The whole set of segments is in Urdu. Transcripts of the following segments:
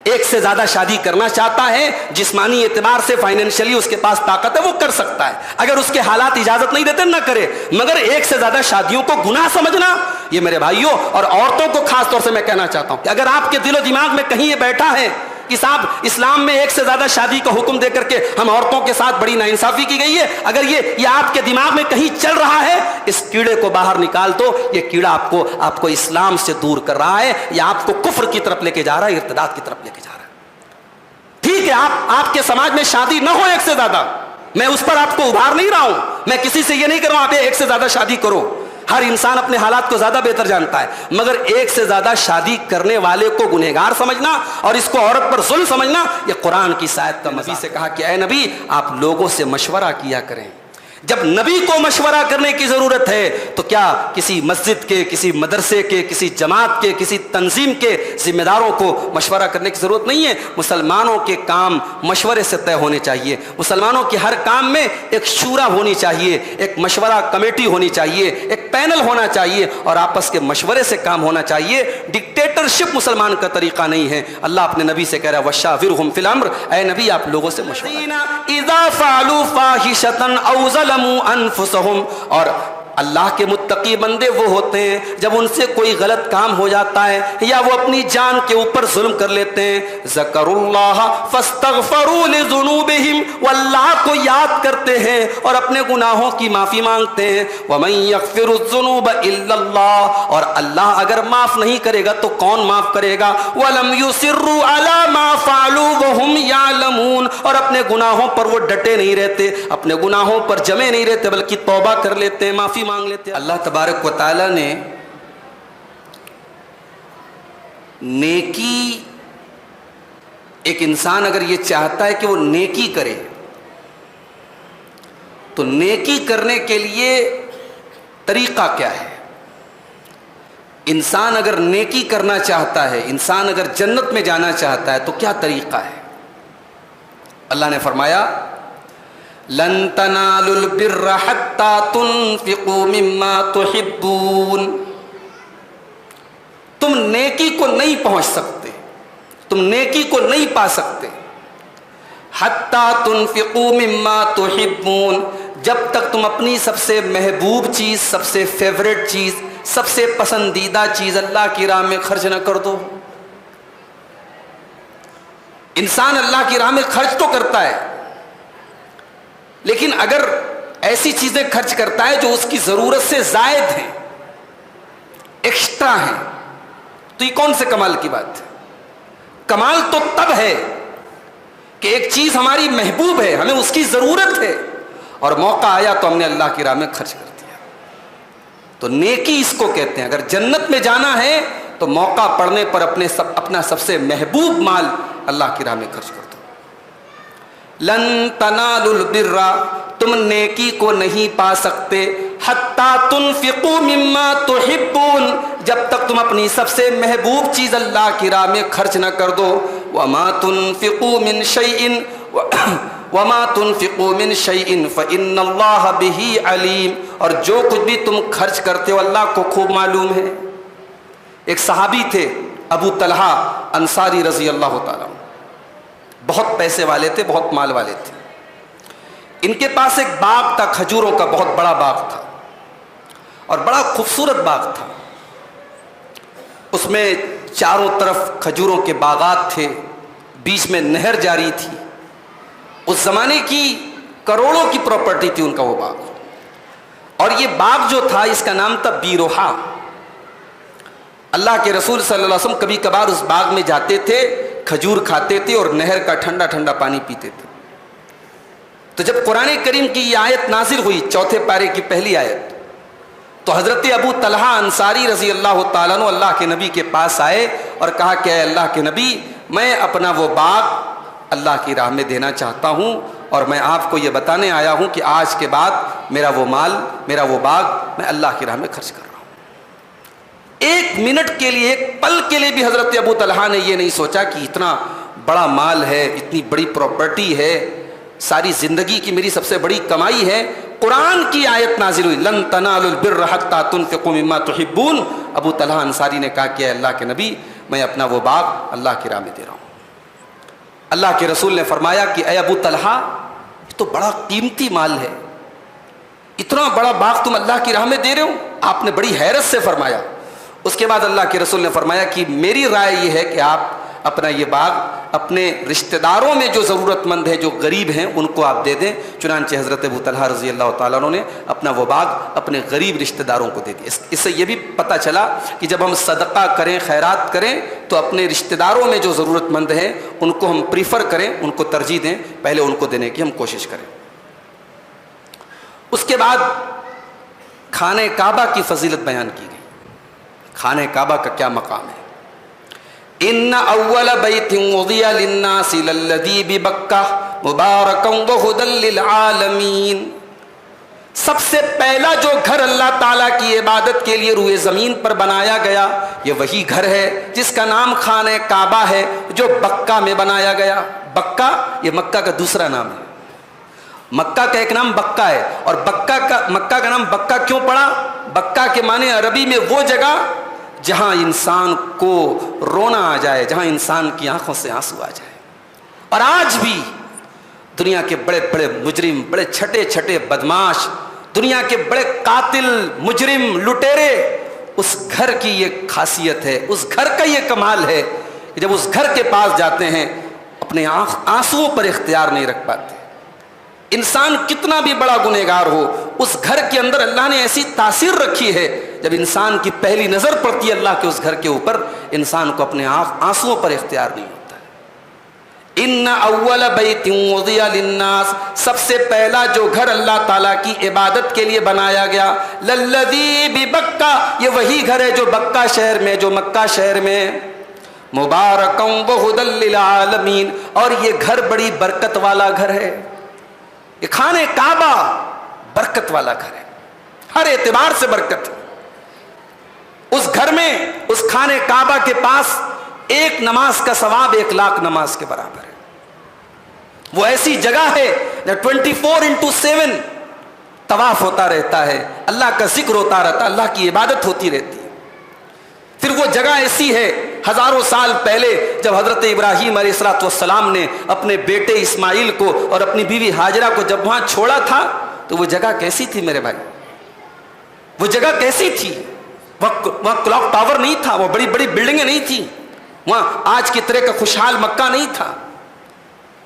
ایک سے زیادہ شادی کرنا چاہتا ہے، جسمانی اعتبار سے فائنینشلی اس کے پاس طاقت ہے، وہ کر سکتا ہے، اگر اس کے حالات اجازت نہیں دیتے نہ کرے، مگر ایک سے زیادہ شادیوں کو گناہ سمجھنا، یہ میرے بھائیوں اور عورتوں کو خاص طور سے میں کہنا چاہتا ہوں کہ اگر آپ کے دل و دماغ میں کہیں یہ بیٹھا ہے کہ صاحب اسلام میں ایک سے زیادہ شادی کا حکم دے کر کے ہم عورتوں کے ساتھ بڑی ناانصافی کی گئی ہے، اگر یہ آپ کے دماغ میں کہیں چل رہا ہے، اس کیڑے کو باہر نکال دو، یہ کیڑا آپ کو اسلام سے دور کر رہا ہے، یا آپ کو کفر کی طرف لے کے جا رہا ہے، ارتداد کی طرف لے کے جا رہا ہے۔ ٹھیک ہے، آپ کے سماج میں شادی نہ ہو ایک سے زیادہ، میں اس پر آپ کو ابھار نہیں رہا ہوں، میں کسی سے یہ نہیں کر رہا ہوں آپ ایک سے زیادہ شادی کرو، ہر انسان اپنے حالات کو زیادہ بہتر جانتا ہے، مگر ایک سے زیادہ شادی کرنے والے کو گنہگار سمجھنا اور اس کو عورت پر ظلم سمجھنا، یہ قرآن کی آیت کا نبی سے کہا کہ اے نبی آپ لوگوں سے مشورہ کیا کریں۔ جب نبی کو مشورہ کرنے کی ضرورت ہے تو کیا کسی مسجد کے، کسی مدرسے کے، کسی جماعت کے، کسی تنظیم کے ذمہ داروں کو مشورہ کرنے کی ضرورت نہیں ہے؟ مسلمانوں کے کام مشورے سے طے ہونے چاہیے، مسلمانوں کے ہر کام میں ایک شورا ہونی چاہیے، ایک مشورہ کمیٹی ہونی چاہیے، ایک پینل ہونا چاہیے اور آپس کے مشورے سے کام ہونا چاہیے۔ ڈکٹیٹرشپ مسلمان کا طریقہ نہیں ہے۔ اللہ اپنے نبی سے کہہ رہا ہے وَشَاوِرْهُمْ فِي الْأَمْرِ، اے نبی آپ لوگوں سے مشورہ اِذَا فَعَلُوا فَاحِشَةً أَوْ ظَلَمُوا أَنفُسَهُمْ، اور اللہ کے متقی بندے وہ ہوتے ہیں جب ان سے کوئی غلط کام ہو جاتا ہے یا وہ اپنی جان کے اوپر ظلم کر لیتے ہیں، ذَكَرُوا اللَّهَ فَاسْتَغْفَرُوا لِذُنُوبِهِمْ، وہ اللہ کو یاد کرتے ہیں اور اپنے گناہوں کی معافی مانگتے ہیں۔ وَمَن يَغْفِرُ الذُّنُوبَ إِلَّا اللَّهُ، اور اللہ اگر معاف نہیں کرے گا تو کون معاف کرے گا؟ وَلَمْ يُصِرُّوا عَلَى مَا فَعَلُوا وَهُمْ يَعْلَمُونَ، اور اپنے گناہوں پر وہ ڈٹے نہیں رہتے، اپنے گناہوں پر جمے نہیں رہتے، بلکہ توبہ کر لیتے ہیں، معافی مانگ لیتے ہیں۔ اللہ تبارک و تعالی نے نیکی، ایک انسان اگر یہ چاہتا ہے کہ وہ نیکی کرے تو نیکی کرنے کے لیے طریقہ کیا ہے؟ انسان اگر نیکی کرنا چاہتا ہے، انسان اگر جنت میں جانا چاہتا ہے تو کیا طریقہ ہے؟ اللہ نے فرمایا لن تنالوا البر حتى تنفقوا مما تحبون، تم نیکی کو نہیں پہنچ سکتے، تم نیکی کو نہیں پا سکتے، حتى تنفقوا مما تحبون، جب تک تم اپنی سب سے محبوب چیز، سب سے فیوریٹ چیز، سب سے پسندیدہ چیز اللہ کی راہ میں خرچ نہ کر دو۔ انسان اللہ کی راہ میں خرچ تو کرتا ہے، لیکن اگر ایسی چیزیں خرچ کرتا ہے جو اس کی ضرورت سے زائد ہیں، ایکسٹرا ہیں، تو یہ کون سے کمال کی بات ہے؟ کمال تو تب ہے کہ ایک چیز ہماری محبوب ہے، ہمیں اس کی ضرورت ہے اور موقع آیا تو ہم نے اللہ کی راہ میں خرچ کر دیا، تو نیکی اس کو کہتے ہیں۔ اگر جنت میں جانا ہے تو موقع پڑنے پر اپنا سب سے محبوب مال اللہ کی راہ میں خرچ کر دو۔ لن تنالوا البر، تم نیکی کو نہیں پا سکتے، حتی تنفقوا مما تحبون، جب تک تم اپنی سب سے محبوب چیز اللہ کی راہ میں خرچ نہ کر دو۔ وما تنفقوا من شیء وما تنفقوا من شیء فإن اللہ بہ علیم، اور جو کچھ بھی تم خرچ کرتے ہو اللہ کو خوب معلوم ہے۔ ایک صحابی تھے ابو طلحہ انصاری رضی اللہ تعالیٰ، بہت پیسے والے تھے، بہت مال والے تھے۔ ان کے پاس ایک باغ تھا، کھجوروں کا بہت بڑا باغ تھا اور بڑا خوبصورت باغ تھا، اس میں چاروں طرف کھجوروں کے باغات تھے، بیچ میں نہر جاری تھی۔ اس زمانے کی کروڑوں کی پراپرٹی تھی ان کا وہ باغ، اور یہ باغ جو تھا اس کا نام تھا بیروحا۔ اللہ کے رسول صلی اللہ علیہ وسلم کبھی کبھار اس باغ میں جاتے تھے، کھجور کھاتے تھے اور نہر کا ٹھنڈا ٹھنڈا پانی پیتے تھے۔ تو جب قرآن کریم کی یہ آیت نازل ہوئی، چوتھے پارے کی پہلی آیت، تو حضرت ابو طلحہ انصاری رضی اللہ تعالیٰ عنہ اللہ کے نبی کے پاس آئے اور کہا کہ اے اللہ کے نبی، میں اپنا وہ باغ اللہ کی راہ میں دینا چاہتا ہوں اور میں آپ کو یہ بتانے آیا ہوں کہ آج کے بعد میرا وہ مال، میرا وہ باغ میں اللہ کی راہ میں خرچ کر رہا ہوں۔ ایک منٹ کے لیے، ایک پل کے لیے بھی حضرت ابو طلحہ نے یہ نہیں سوچا کہ اتنا بڑا مال ہے، اتنی بڑی پراپرٹی ہے، ساری زندگی کی میری سب سے بڑی کمائی ہے۔ قرآن کی آیت نازل ہوئی لن تنالوا البر حتى تنفقوا مما تحبون، ابو طلحہ انصاری نے کہا کہ اے اللہ کے نبی، میں اپنا وہ باغ اللہ کی راہ میں دے رہا ہوں۔ اللہ کے رسول نے فرمایا کہ اے ابو طلحہ، یہ تو بڑا قیمتی مال ہے، اتنا بڑا باغ تم اللہ کی راہ میں دے رہے ہو؟ آپ نے بڑی حیرت سے فرمایا۔ اس کے بعد اللہ کے رسول نے فرمایا کہ میری رائے یہ ہے کہ آپ اپنا یہ باغ اپنے رشتہ داروں میں جو ضرورت مند ہے، جو غریب ہیں، ان کو آپ دے دیں۔ چنانچہ حضرت ابو طلحہ رضی اللہ تعالیٰ عنہ نے اپنا وہ باغ اپنے غریب رشتہ داروں کو دے دیا۔ اس سے یہ بھی پتہ چلا کہ جب ہم صدقہ کریں، خیرات کریں، تو اپنے رشتہ داروں میں جو ضرورت مند ہیں ان کو ہم پریفر کریں، ان کو ترجیح دیں، پہلے ان کو دینے کی ہم کوشش کریں۔ اس کے بعد خانہ کعبہ کی فضیلت بیان کی گئی۔ خانہ کعبہ کا کیا مقام ہے؟ ان اول بیت وضع للناس للذی ببکہ مبارکا وہدی للعالمین، سب سے پہلا جو گھر اللہ تعالیٰ کی عبادت کے لیے روئے زمین پر بنایا گیا، یہ وہی گھر ہے جس کا نام خانہ کعبہ ہے، جو بکہ میں بنایا گیا۔ بکہ یہ مکہ کا دوسرا نام ہے۔ مکہ کا ایک نام بکہ ہے، اور مکہ کا نام بکہ کیوں پڑا؟ بکہ کے معنی عربی میں وہ جگہ جہاں انسان کو رونا آ جائے، جہاں انسان کی آنکھوں سے آنسو آ جائے۔ اور آج بھی دنیا کے بڑے بڑے مجرم، بڑے چھٹے چھٹے بدماش، دنیا کے بڑے قاتل، مجرم، لٹیرے، اس گھر کی یہ خاصیت ہے، اس گھر کا یہ کمال ہے کہ جب اس گھر کے پاس جاتے ہیں اپنے آنسوؤں پر اختیار نہیں رکھ پاتے۔ انسان کتنا بھی بڑا گنہگار ہو، اس گھر کے اندر اللہ نے ایسی تاثیر رکھی ہے، جب انسان کی پہلی نظر پڑتی ہے اللہ کے اس گھر کے اوپر، انسان کو اپنے آنسوؤں پر اختیار نہیں ہوتا ہے۔ ان اول بیت وضع للناس، سب سے پہلا جو گھر اللہ تعالیٰ کی عبادت کے لیے بنایا گیا، للذی ببکہ، یہ وہی گھر ہے جو بکہ شہر میں، جو مکہ شہر میں، مبارکا وہدی للعالمین، اور یہ گھر بڑی برکت والا گھر ہے۔ یہ خانہ کعبہ برکت والا گھر ہے، ہر اعتبار سے برکت ہے۔ اس گھر میں، اس خانہ کعبہ کے پاس ایک نماز کا ثواب 1,00,000 نماز کے برابر ہے۔ وہ ایسی جگہ ہے جہاں 24/7 طواف ہوتا رہتا ہے، اللہ کا ذکر ہوتا رہتا ہے، اللہ کی عبادت ہوتی رہتی ہے۔ پھر وہ جگہ ایسی ہے، ہزاروں سال پہلے جب حضرت ابراہیم علیہ السلام نے اپنے بیٹے اسماعیل کو اور اپنی بیوی ہاجرہ کو جب وہاں چھوڑا تھا، تو وہ جگہ کیسی تھی میرے بھائی؟ وہ جگہ کیسی تھی؟ وہاں کلاک ٹاور نہیں تھا، وہ بڑی بڑی بلڈنگیں نہیں تھیں، وہاں آج کی طرح کا خوشحال مکہ نہیں تھا۔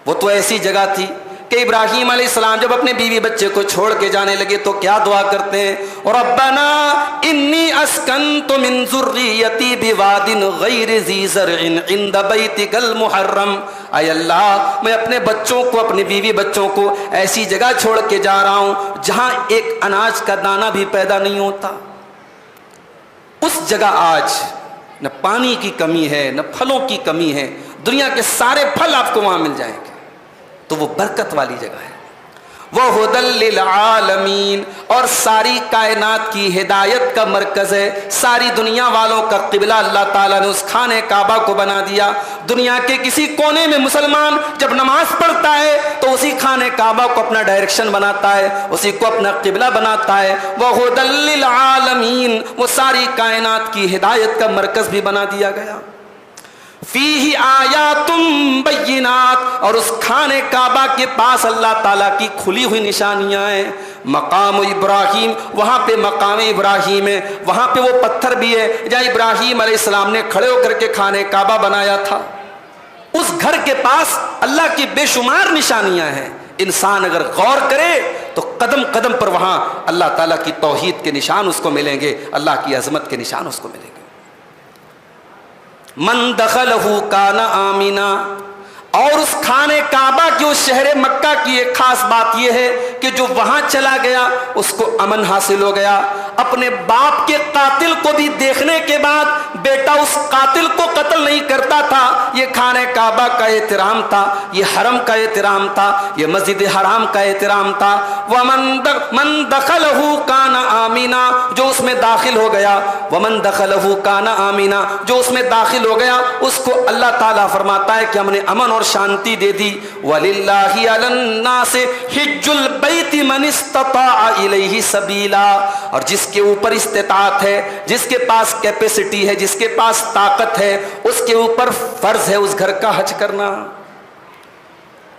وہ تو ایسی جگہ تھی کہ ابراہیم علیہ السلام جب اپنے بیوی بچے کو چھوڑ کے جانے لگے تو کیا دعا کرتے ہیں؟ ربنا انی اسکنت من ذریتی بواد غیر ذی زرع عند بیتک المحرم، اے اللہ میں اپنے بچوں کو، اپنے بیوی بچوں کو ایسی جگہ چھوڑ کے جا رہا ہوں جہاں ایک اناج کا دانہ بھی پیدا نہیں ہوتا۔ اس جگہ آج نہ پانی کی کمی ہے، نہ پھلوں کی کمی ہے، دنیا کے سارے پھل آپ کو وہاں مل جائیں گے۔ تو وہ برکت والی جگہ ہے، وہدی للعالمین، اور ساری کائنات کی ہدایت کا مرکز ہے۔ ساری دنیا والوں کا قبلہ اللہ تعالیٰ نے اس خانہ کعبہ کو بنا دیا۔ دنیا کے کسی کونے میں مسلمان جب نماز پڑھتا ہے تو اسی خانہ کعبہ کو اپنا ڈائریکشن بناتا ہے، اسی کو اپنا قبلہ بناتا ہے۔ وہدی للعالمین، وہ ساری کائنات کی ہدایت کا مرکز بھی بنا دیا گیا۔ فیہ آیات بینات، اور اس خانہ کعبہ کے پاس اللہ تعالیٰ کی کھلی ہوئی نشانیاں ہیں۔ مقام ابراہیم، وہاں پہ مقام ابراہیم ہے، وہاں پہ وہ پتھر بھی ہے جہاں ابراہیم علیہ السلام نے کھڑے ہو کر کے خانہ کعبہ بنایا تھا۔ اس گھر کے پاس اللہ کی بے شمار نشانیاں ہیں۔ انسان اگر غور کرے تو قدم قدم پر وہاں اللہ تعالیٰ کی توحید کے نشان اس کو ملیں گے، اللہ کی عظمت کے نشان اس کو ملیں گے۔ من دخلہ کان آمنا، اور اس خانہ کعبہ کی، اس شہر مکہ کی ایک خاص بات یہ ہے کہ جو وہاں چلا گیا اس کو امن حاصل ہو گیا۔ اپنے باپ کے قاتل کو بھی دیکھنے کے بعد بیٹا اس قاتل کو قتل نہیں کرتا تھا۔ یہ خانہ کعبہ کا احترام تھا، یہ حرم کا احترام تھا، یہ مسجد حرام کا احترام تھا۔ وَمَن دَخَلَهُ كَانَ آمِنًا، جو اس میں داخل ہو گیا، وَمَن دَخَلَهُ كَانَ آمِنًا، جو اس میں داخل ہو گیا اس کو اللہ تعالیٰ فرماتا ہے کہ ہم نے امن اور شانتی دے دی۔ وَلِلَّهِ عَلَى النَّاسِ حِجُّ الْبَيْتِ مَنِ اسْتَطَاعَ إِلَيْهِ سَبِيلًا، اور جس کے اوپر استطاعت ہے، جس کے پاس کیپیسٹی ہے، جس کے پاس طاقت ہے، اس کے اوپر فرض ہے اس گھر کا حج کرنا۔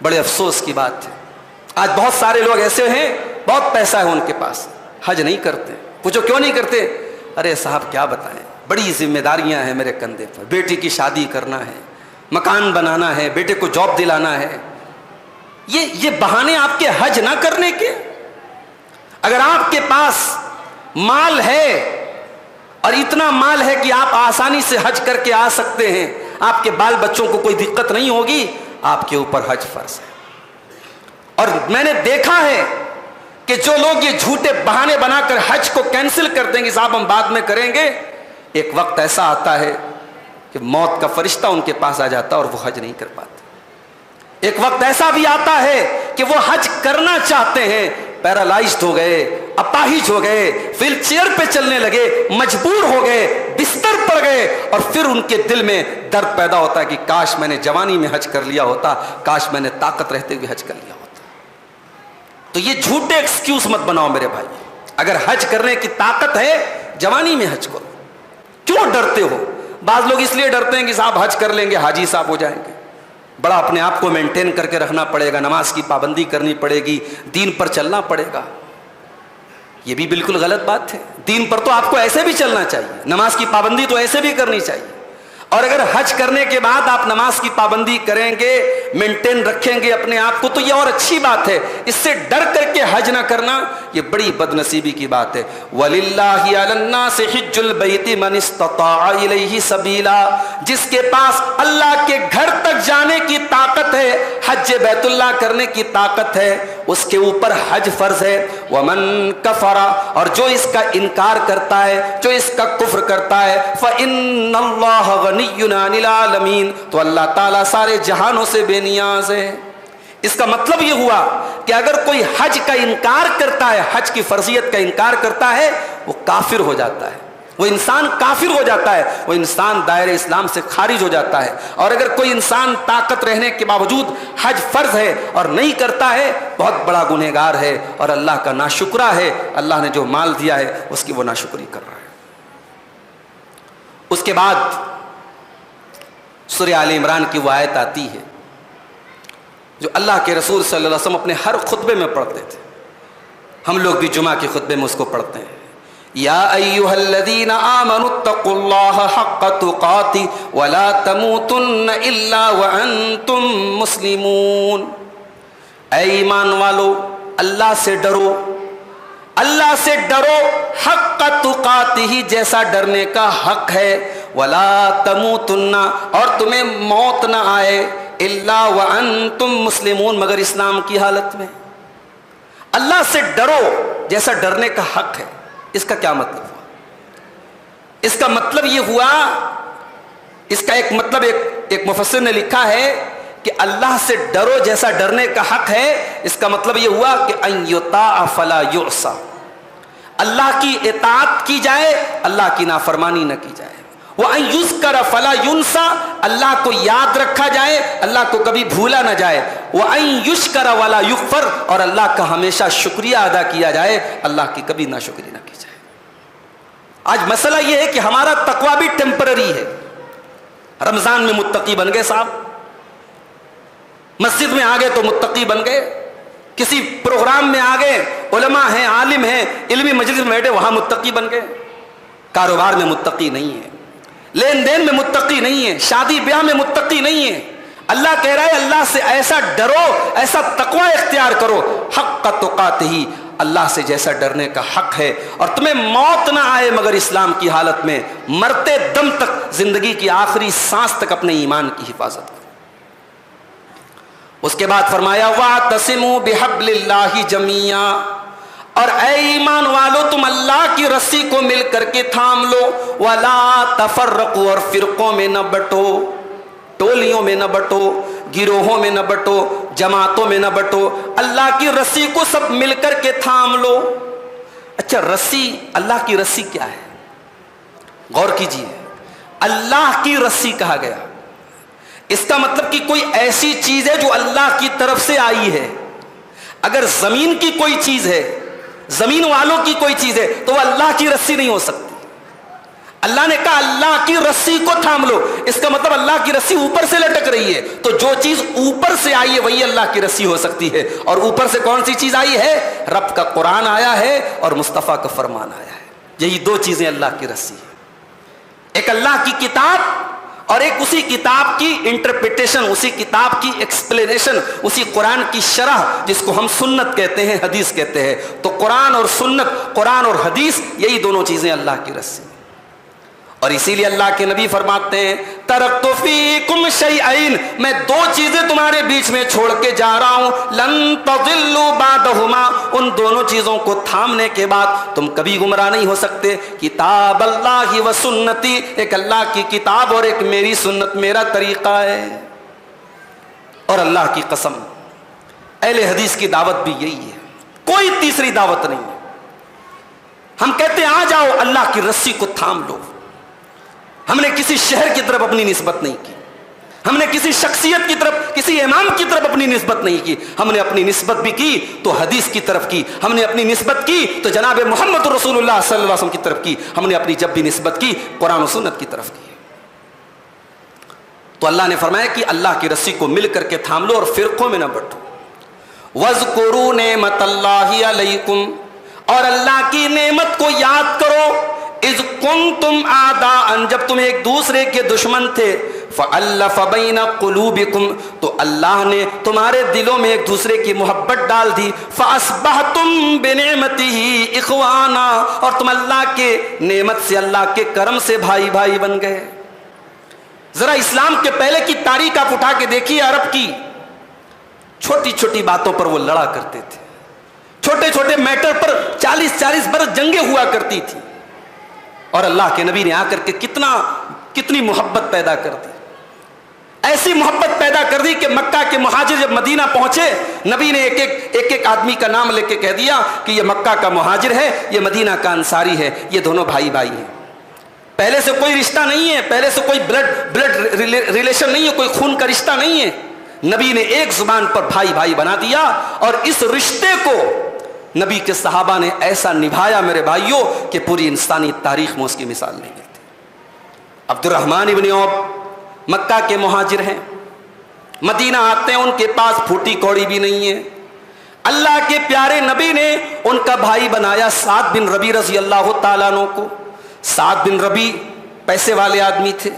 بڑے افسوس کی بات ہے، آج بہت سارے لوگ ایسے ہیں بہت پیسہ ہے ان کے پاس، حج نہیں کرتے. پوچھو کیوں نہیں کرتے؟ ارے صاحب کیا بتائیں، بڑی ذمہ داریاں ہیں میرے کندھے پر، بیٹی کی شادی کرنا ہے، مکان بنانا ہے، بیٹے کو جاب دلانا ہے. یہ بہانے آپ کے حج نہ کرنے کے. اگر آپ کے پاس مال ہے اور اتنا مال ہے کہ آپ آسانی سے حج کر کے آ سکتے ہیں، آپ کے بال بچوں کو کوئی دقت نہیں ہوگی، آپ کے اوپر حج فرض ہے. اور میں نے دیکھا ہے کہ جو لوگ یہ جھوٹے بہانے بنا کر حج کو کینسل کر دیں گے، صاحب ہم بعد میں کریں گے، ایک وقت ایسا آتا ہے کہ موت کا فرشتہ ان کے پاس آ جاتا ہے اور وہ حج نہیں کر پاتے. ایک وقت ایسا بھی آتا ہے کہ وہ حج کرنا چاہتے ہیں، پیرالائزڈ ہو گئے، اپاہج ہو گئے، ویل چیئر پہ چلنے لگے، مجبور ہو گئے، بستر پر گئے، اور پھر ان کے دل میں درد پیدا ہوتا ہے کہ کاش میں نے جوانی میں حج کر لیا ہوتا، کاش میں نے طاقت رہتے ہوئے حج کر لیا ہوتا. تو یہ جھوٹے ایکسکیوز مت بناؤ میرے بھائی. اگر حج کرنے کی طاقت ہے جوانی میں حج کرو. کیوں ڈرتے ہو؟ بعض لوگ اس لیے ڈرتے ہیں کہ صاحب حج کر لیں گے حاجی صاحب ہو جائیں گے، بڑا اپنے آپ کو مینٹین کر کے رکھنا پڑے گا، نماز کی پابندی کرنی پڑے گی، دین پر چلنا پڑے گا. یہ بھی بالکل غلط بات ہے. دین پر تو آپ کو ایسے بھی چلنا چاہیے، نماز کی پابندی تو ایسے بھی کرنی چاہیے. اور اگر حج کرنے کے بعد آپ نماز کی پابندی کریں گے، مینٹین رکھیں گے اپنے آپ کو، تو یہ اور اچھی بات ہے. اس سے ڈر کر کے حج نہ کرنا یہ بڑی بد نصیبی کی بات ہے. وَلِلَّهِ عَلَى النَّاسِ حِجُّ الْبَيْتِ مَنِ اسْتَطَاعَ إِلَيْهِ سَبِيلًا. جس کے پاس اللہ کے گھر تک جانے کی طاقت ہے، حج بیت اللہ کرنے کی طاقت ہے، اس کے اوپر حج فرض ہے. وَمَن كَفَرَ، اور جو اس کا انکار کرتا ہے، جو اس کا کفر کرتا ہے، فَإِنَّ اللَّهَ غَنِيٌّ عَنِ الْعَالَمِينَ، تو اللہ تعالیٰ سارے جہانوں سے بے نیاز ہے. اس کا مطلب یہ ہوا کہ اگر کوئی حج کا انکار کرتا ہے، حج کی فرضیت کا انکار کرتا ہے، وہ کافر ہو جاتا ہے، وہ انسان کافر ہو جاتا ہے، وہ انسان دائرہ اسلام سے خارج ہو جاتا ہے. اور اگر کوئی انسان طاقت رہنے کے باوجود حج فرض ہے اور نہیں کرتا ہے، بہت بڑا گنہگار ہے اور اللہ کا ناشکرا ہے. اللہ نے جو مال دیا ہے اس کی وہ ناشکری کر رہا ہے. اس کے بعد سورہ آل عمران کی وہ آیت آتی ہے جو اللہ کے رسول صلی اللہ علیہ وسلم اپنے ہر خطبے میں پڑھتے تھے. ہم لوگ بھی جمعہ کے خطبے میں اس کو پڑھتے ہیں. یا ایھا الذین آمنوا اتقوا اللہ حق تقاتہ ولا تموتن الا وانتم مسلمون. اے ایمان والو، اللہ سے ڈرو، اللہ سے ڈرو حق تقاتہ، جیسا ڈرنے کا حق ہے. ولا تموتن، اور تمہیں موت نہ آئے، الا وانتم مسلمون، مگر اسلام کی حالت میں. اللہ سے ڈرو جیسا ڈرنے کا حق ہے. اس کا کیا مطلب ہوا؟ اس کا مطلب یہ ہوا، اس کا ایک مطلب ایک مفسر نے لکھا ہے کہ اللہ سے ڈرو جیسا ڈرنے کا حق ہے. اس کا مطلب یہ ہوا کہ ان یطاع فلا یعصى، اللہ کی اطاعت کی جائے، اللہ کی نافرمانی نہ کی جائے. وَأَن يُذْكَرَ فَلَا يُنْسَى، اللہ کو یاد رکھا جائے، اللہ کو کبھی بھولا نہ جائے. وَأَن يُشْكَرَ وَلَا يُكْفَرَ، اور اللہ کا ہمیشہ شکریہ ادا کیا جائے، اللہ کی کبھی ناشکری نہ کی جائے. آج مسئلہ یہ ہے کہ ہمارا تقویٰ بھی ٹیمپرری ہے. رمضان میں متقی بن گئے صاحب، مسجد میں آ گئے تو متقی بن گئے، کسی پروگرام میں آ گئے، علماء ہیں، عالم ہیں، علمی مجلس میں بیٹھے وہاں متقی بن گئے. کاروبار میں متقی نہیں ہے، لین دین میں متقی نہیں ہے، شادی بیاہ میں متقی نہیں ہے. اللہ کہہ رہا ہے اللہ سے ایسا ڈرو، ایسا تقوی اختیار کرو، حق تقاتہ، اللہ سے جیسا ڈرنے کا حق ہے. اور تمہیں موت نہ آئے مگر اسلام کی حالت میں، مرتے دم تک، زندگی کی آخری سانس تک اپنے ایمان کی حفاظت کرو. اس کے بعد فرمایا وَاعْتَصِمُوا بِحَبْلِ اللَّهِ جَمِيعًا، اور اے ایمان والو تم اللہ کی رسی کو مل کر کے تھام لو. وَلَا تَفَرَّقُوا، اور فرقوں میں نہ بٹو، ٹولیوں میں نہ بٹو، گروہوں میں نہ بٹو، جماعتوں میں نہ بٹو، اللہ کی رسی کو سب مل کر کے تھام لو. اچھا رسی، اللہ کی رسی کیا ہے؟ غور کیجیے، اللہ کی رسی کہا گیا، اس کا مطلب کہ کوئی ایسی چیز ہے جو اللہ کی طرف سے آئی ہے. اگر زمین کی کوئی چیز ہے، زمین والوں کی کوئی چیز ہے، تو وہ اللہ کی رسی نہیں ہو سکتی. اللہ نے کہا اللہ کی رسی کو تھام لو، اس کا مطلب اللہ کی رسی اوپر سے لٹک رہی ہے، تو جو چیز اوپر سے آئی ہے وہی اللہ کی رسی ہو سکتی ہے، اور اوپر سے کون سی چیز آئی ہے؟ رب کا قرآن آیا ہے اور مصطفیٰ کا فرمان آیا ہے، یہی دو چیزیں اللہ کی رسی ہے، ایک اللہ کی کتاب اور ایک اسی کتاب کی انٹرپریٹیشن، اسی کتاب کی ایکسپلینیشن، اسی قرآن کی شرح جس کو ہم سنت کہتے ہیں، حدیث کہتے ہیں۔ تو قرآن اور سنت، قرآن اور حدیث، یہی دونوں چیزیں اللہ کی رسی، اور اسی لیے اللہ کے نبی فرماتے ہیں ترکت فیکم شیئین، میں دو چیزیں تمہارے بیچ میں چھوڑ کے جا رہا ہوں، لن تضلوا بعدہما، ان دونوں چیزوں کو تھامنے کے بعد تم کبھی گمراہ نہیں ہو سکتے، کتاب اللہ و سنتی، ایک اللہ کی کتاب اور ایک میری سنت، میرا طریقہ ہے۔ اور اللہ کی قسم اہل حدیث کی دعوت بھی یہی ہے، کوئی تیسری دعوت نہیں ہے۔ ہم کہتے ہیں آ جاؤ اللہ کی رسی کو تھام لو، ہم نے کسی شہر کی طرف اپنی نسبت نہیں کی، ہم نے کسی شخصیت کی طرف، کسی امام کی طرف اپنی نسبت نہیں کی، ہم نے اپنی نسبت بھی کی تو حدیث کی طرف کی، ہم نے اپنی نسبت کی تو جناب محمد رسول اللہ صلی اللہ علیہ وسلم کی طرف کی، ہم نے اپنی جب بھی نسبت کی قرآن و سنت کی طرف کی۔ تو اللہ نے فرمایا کہ اللہ کی رسی کو مل کر کے تھام لو اور فرقوں میں نہ بٹو۔ وَاذْكُرُوا نِعْمَتَ اللَّهِ عَلَيْكُمْ، اور اللہ کی نعمت کو یاد کرو، اذ کنتم اعداء، جب تم ایک دوسرے کے دشمن تھے، فألف بین قلوبکم، تو اللہ نے تمہارے دلوں میں ایک دوسرے کی محبت ڈال دی، فاصبحتم بنعمتہ اخوانا، اور تم اللہ کے نعمت سے، اللہ کے کرم سے بھائی بھائی بن گئے۔ ذرا اسلام کے پہلے کی تاریخ آپ اٹھا کے دیکھیے، عرب کی چھوٹی چھوٹی باتوں پر وہ لڑا کرتے تھے، چھوٹے چھوٹے میٹر پر 40 برس جنگیں ہوا کرتی تھی، اور اللہ کے نبی نے آ کر کے کتنی محبت پیدا کر دی، ایسی محبت پیدا کر دی کہ مکہ کے مہاجر جب مدینہ پہنچے، نبی نے ایک آدمی کا نام لے کے کہہ دیا کہ یہ مکہ کا مہاجر ہے، یہ مدینہ کا انصاری ہے، یہ دونوں بھائی بھائی ہیں، پہلے سے کوئی رشتہ نہیں ہے، پہلے سے کوئی بلڈ ریلیشن نہیں ہے، کوئی خون کا رشتہ نہیں ہے، نبی نے ایک زبان پر بھائی بھائی بنا دیا، اور اس رشتے کو نبی کے صحابہ نے ایسا نبھایا میرے بھائیوں کہ پوری انسانی تاریخ میں اس کی مثال نہیں ملتی۔ عبد الرحمن ابن عوف مکہ کے مہاجر ہیں، مدینہ آتے ہیں، ان کے پاس پھوٹی کوڑی بھی نہیں ہے، اللہ کے پیارے نبی نے ان کا بھائی بنایا سعد بن ربی رضی اللہ تعالیٰ عنہ کو۔ سعد بن ربی پیسے والے آدمی تھے،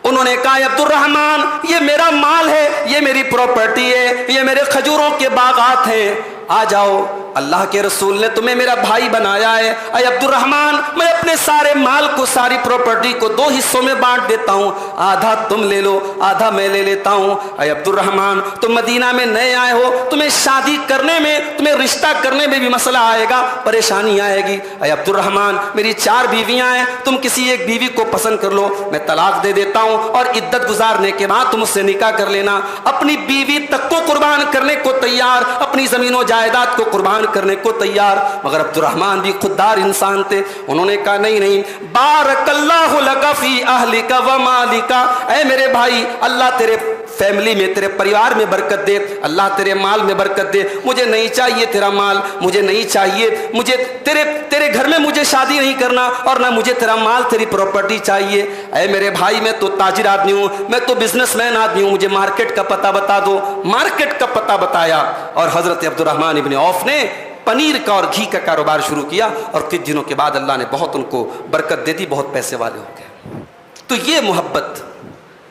انہوں نے کہا عبد الرحمن یہ میرا مال ہے، یہ میری پراپرٹی ہے، یہ میرے کھجوروں کے باغات ہیں، آ جاؤ، اللہ کے رسول نے تمہیں میرا بھائی بنایا ہے، اے عبد الرحمن میں اپنے سارے مال کو، ساری پراپرٹی کو 2 حصوں میں بانٹ دیتا ہوں، آدھا تم لے لو، آدھا میں لے لیتا ہوں۔ اے عبد الرحمن تم مدینہ میں نئے آئے ہو، تمہیں شادی کرنے میں، تمہیں رشتہ کرنے میں بھی مسئلہ آئے گا، پریشانی آئے گی۔ اے عبد الرحمن میری 4 بیویاں ہیں، تم کسی ایک بیوی کو پسند کر لو، میں طلاق دے دیتا ہوں، اور عدت گزارنے کے بعد تم اس سے نکاح کر لینا۔ اپنی بیوی تک کو قربان کرنے کو تیار، اپنی زمین و جائیداد کو قربان کرنے کو تیار، مگر عبد الرحمن بھی خوددار انسان تھے، انہوں نے کہا نہیں، بارک اللہ لک فی اہلک و مالک، اے میرے بھائی اللہ تیرے فیملی میں، تیرے پریوار میں برکت دے، اللہ تیرے مال میں برکت دے، مجھے نہیں چاہیے تیرا مال، مجھے نہیں چاہیے، مجھے تیرے گھر میں مجھے شادی نہیں کرنا، اور نہ مجھے تیرا مال، تیری پراپرٹی چاہیے۔ اے میرے بھائی میں تو تاجر آدمی ہوں، میں تو بزنس مین آدمی ہوں، مجھے مارکیٹ کا پتہ بتا دو۔ مارکیٹ کا پتہ بتایا، اور حضرت عبد الرحمن ابن عوف نے پنیر کا اور گھی کا کاروبار شروع کیا، اور کچھ دنوں کے بعد اللہ نے بہت ان کو برکت دے دی، بہت پیسے والے ہو گئے۔ تو یہ محبت،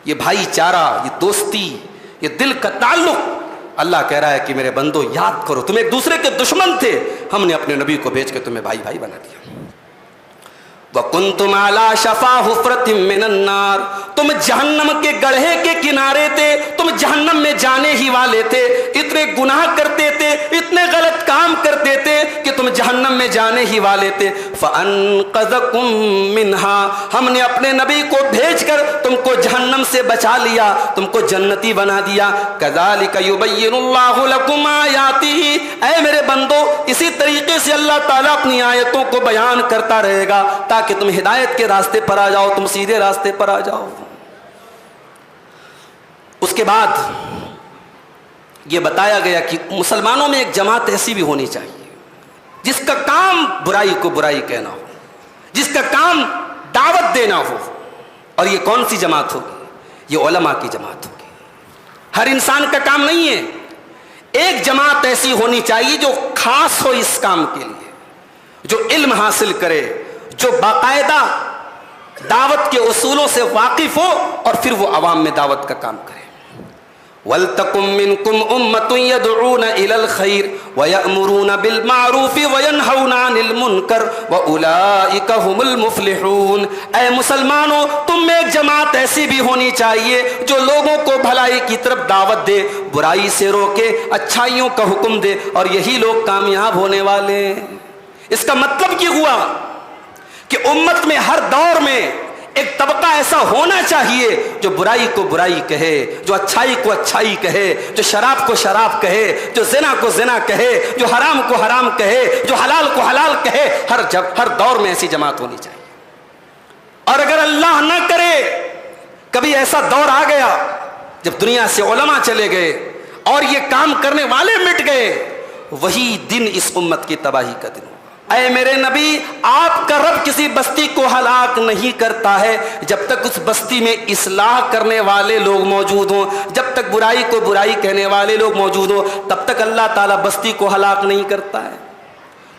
یہ بھائی چارہ، یہ دوستی، یہ دل کا تعلق، اللہ کہہ رہا ہے کہ میرے بندو یاد کرو، تم ایک دوسرے کے دشمن تھے، ہم نے اپنے نبی کو بھیج کے تمہیں بھائی بھائی بنا دیا۔ وَكُنْتُمْ عَلَى شَفَا حُفْرَةٍ مِّنَ النَّارِ، تم جہنم کے گڑھے کے کنارے تھے، تم جہنم میں جانے ہی والے تھے، اتنے گناہ کرتے تھے، اتنے غلط کام کرتے تھے کہ تم جہنم میں جانے ہی والے تھے۔ فَأَنْقَذَكُمْ مِنْهَا، ہم نے اپنے نبی کو بھیج کر تم کو جہنم سے بچا لیا، تم کو جنتی بنا دیا۔ كَذَلِكَ يُبَيِّنُ اللَّهُ لَكُمْ آيَاتِهِ، اے میرے بندو اسی طریقے سے اللہ تعالیٰ اپنی آیتوں کو بیان کرتا رہے گا تاکہ تم ہدایت کے راستے پر آ جاؤ، تم سیدھے راستے پر آ جاؤ۔ اس کے بعد یہ بتایا گیا کہ مسلمانوں میں ایک جماعت ایسی بھی ہونی چاہیے جس کا کام برائی کو برائی کہنا ہو، جس کا کام دعوت دینا ہو. اور یہ کون سی جماعت ہوگی؟ یہ علماء کی جماعت ہوگی. ہر انسان کا کام نہیں ہے. ایک جماعت ایسی ہونی چاہیے جو خاص ہو اس کام کے لیے، جو علم حاصل کرے، جو باقاعدہ دعوت کے اصولوں سے واقف ہو اور پھر وہ عوام میں دعوت کا کام کرے. وَلْتَكُمْ مِنْكُمْ أُمَّةٌ يَدْعُونَ إِلَى الْخَيْرِ وَيَأْمُرُونَ بِالْمَعْرُوفِ وَيَنْهَوْنَ عَنِ الْمُنْكَرِ وَأُولَئِكَ هُمُ الْمُفْلِحُونَ. اے مسلمانوں، تم میں ایک جماعت ایسی بھی ہونی چاہیے جو لوگوں کو بھلائی کی طرف دعوت دے، برائی سے روکے، اچھائیوں کا حکم دے، اور یہی لوگ کامیاب ہونے والے ہیں. اس کا مطلب یہ ہوا کہ امت میں ہر دور میں ایک طبقہ ایسا ہونا چاہیے جو برائی کو برائی کہے، جو اچھائی کو اچھائی کہے، جو شراب کو شراب کہے، جو زنا کو زنا کہے، جو حرام کو حرام کہے، جو حلال کو حلال کہے. ہر دور میں ایسی جماعت ہونی چاہیے. اور اگر اللہ نہ کرے کبھی ایسا دور آ گیا جب دنیا سے علماء چلے گئے اور یہ کام کرنے والے مٹ گئے، وہی دن اس امت کی تباہی کا دن ہوگا. اے میرے نبی، آپ کا رب کسی بستی کو ہلاک نہیں کرتا ہے جب تک اس بستی میں اصلاح کرنے والے لوگ موجود ہوں، جب تک برائی کو برائی کہنے والے لوگ موجود ہوں، تب تک اللہ تعالیٰ بستی کو ہلاک نہیں کرتا ہے.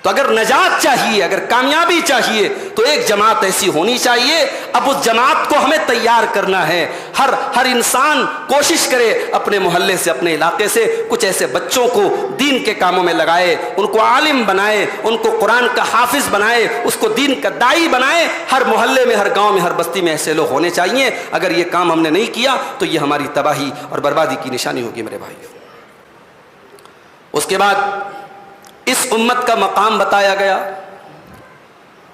تو اگر نجات چاہیے، اگر کامیابی چاہیے، تو ایک جماعت ایسی ہونی چاہیے. اب اس جماعت کو ہمیں تیار کرنا ہے. ہر انسان کوشش کرے اپنے محلے سے، اپنے علاقے سے کچھ ایسے بچوں کو دین کے کاموں میں لگائے، ان کو عالم بنائے، ان کو قرآن کا حافظ بنائے، اس کو دین کا داعی بنائے. ہر محلے میں، ہر گاؤں میں، ہر بستی میں ایسے لوگ ہونے چاہیے. اگر یہ کام ہم نے نہیں کیا تو یہ ہماری تباہی اور بربادی کی نشانی ہوگی میرے بھائی. اس کے بعد اس امت کا مقام بتایا گیا.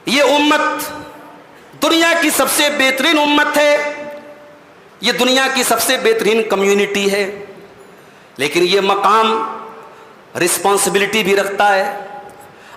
یہ امت دنیا کی سب سے بہترین امت ہے، یہ دنیا کی سب سے بہترین کمیونٹی ہے، لیکن یہ مقام رسپانسبلٹی بھی رکھتا ہے.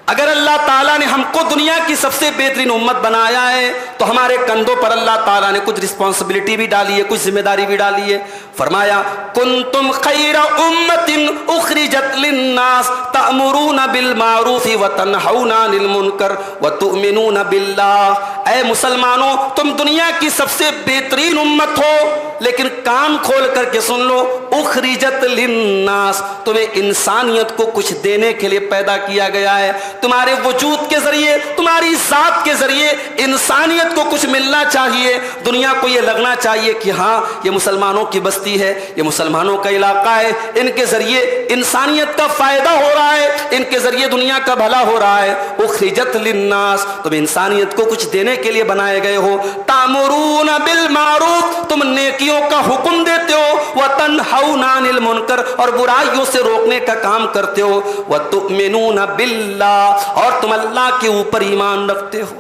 اگر اللہ تعالیٰ نے ہم کو دنیا کی سب سے بہترین امت بنایا ہے تو ہمارے کندھوں پر اللہ تعالیٰ نے کچھ رسپانسبلٹی بھی ڈالی ہے، کچھ ذمہ داری بھی ڈالی ہے. فرمایا کنتم خیر امت اخرجت للناس تأمرون بالمعروف وتنہون عن المنکر وتؤمنون باللہ. اے مسلمانوں، تم دنیا کی سب سے بہترین امت ہو، لیکن کان کھول کر کے سن لو، اخرجت للناس، تمہیں انسانیت کو کچھ دینے کے لیے پیدا کیا گیا ہے. تمہارے وجود کے ذریعے، تمہاری ذات کے ذریعے انسانیت کو کچھ ملنا چاہیے. دنیا کو یہ لگنا چاہیے کہ ہاں یہ مسلمانوں کی بستی ہے، یہ مسلمانوں کا علاقہ ہے، ان کے ذریعے انسانیت کا فائدہ ہو رہا ہے، ان کے ذریعے دنیا کا بھلا ہو رہا ہے. اخرجت للناس، تم انسانیت کو کچھ دینے کے لیے بنائے گئے ہو. تامرون بالمعروف، تم نیکیوں کا حکم دیتے ہو. وتنہون عن المنکر، اور برائیوں سے روکنے کا کام کرتے ہو. وتؤمنون باللہ، اور تم اللہ کے اوپر ایمان رکھتے ہو.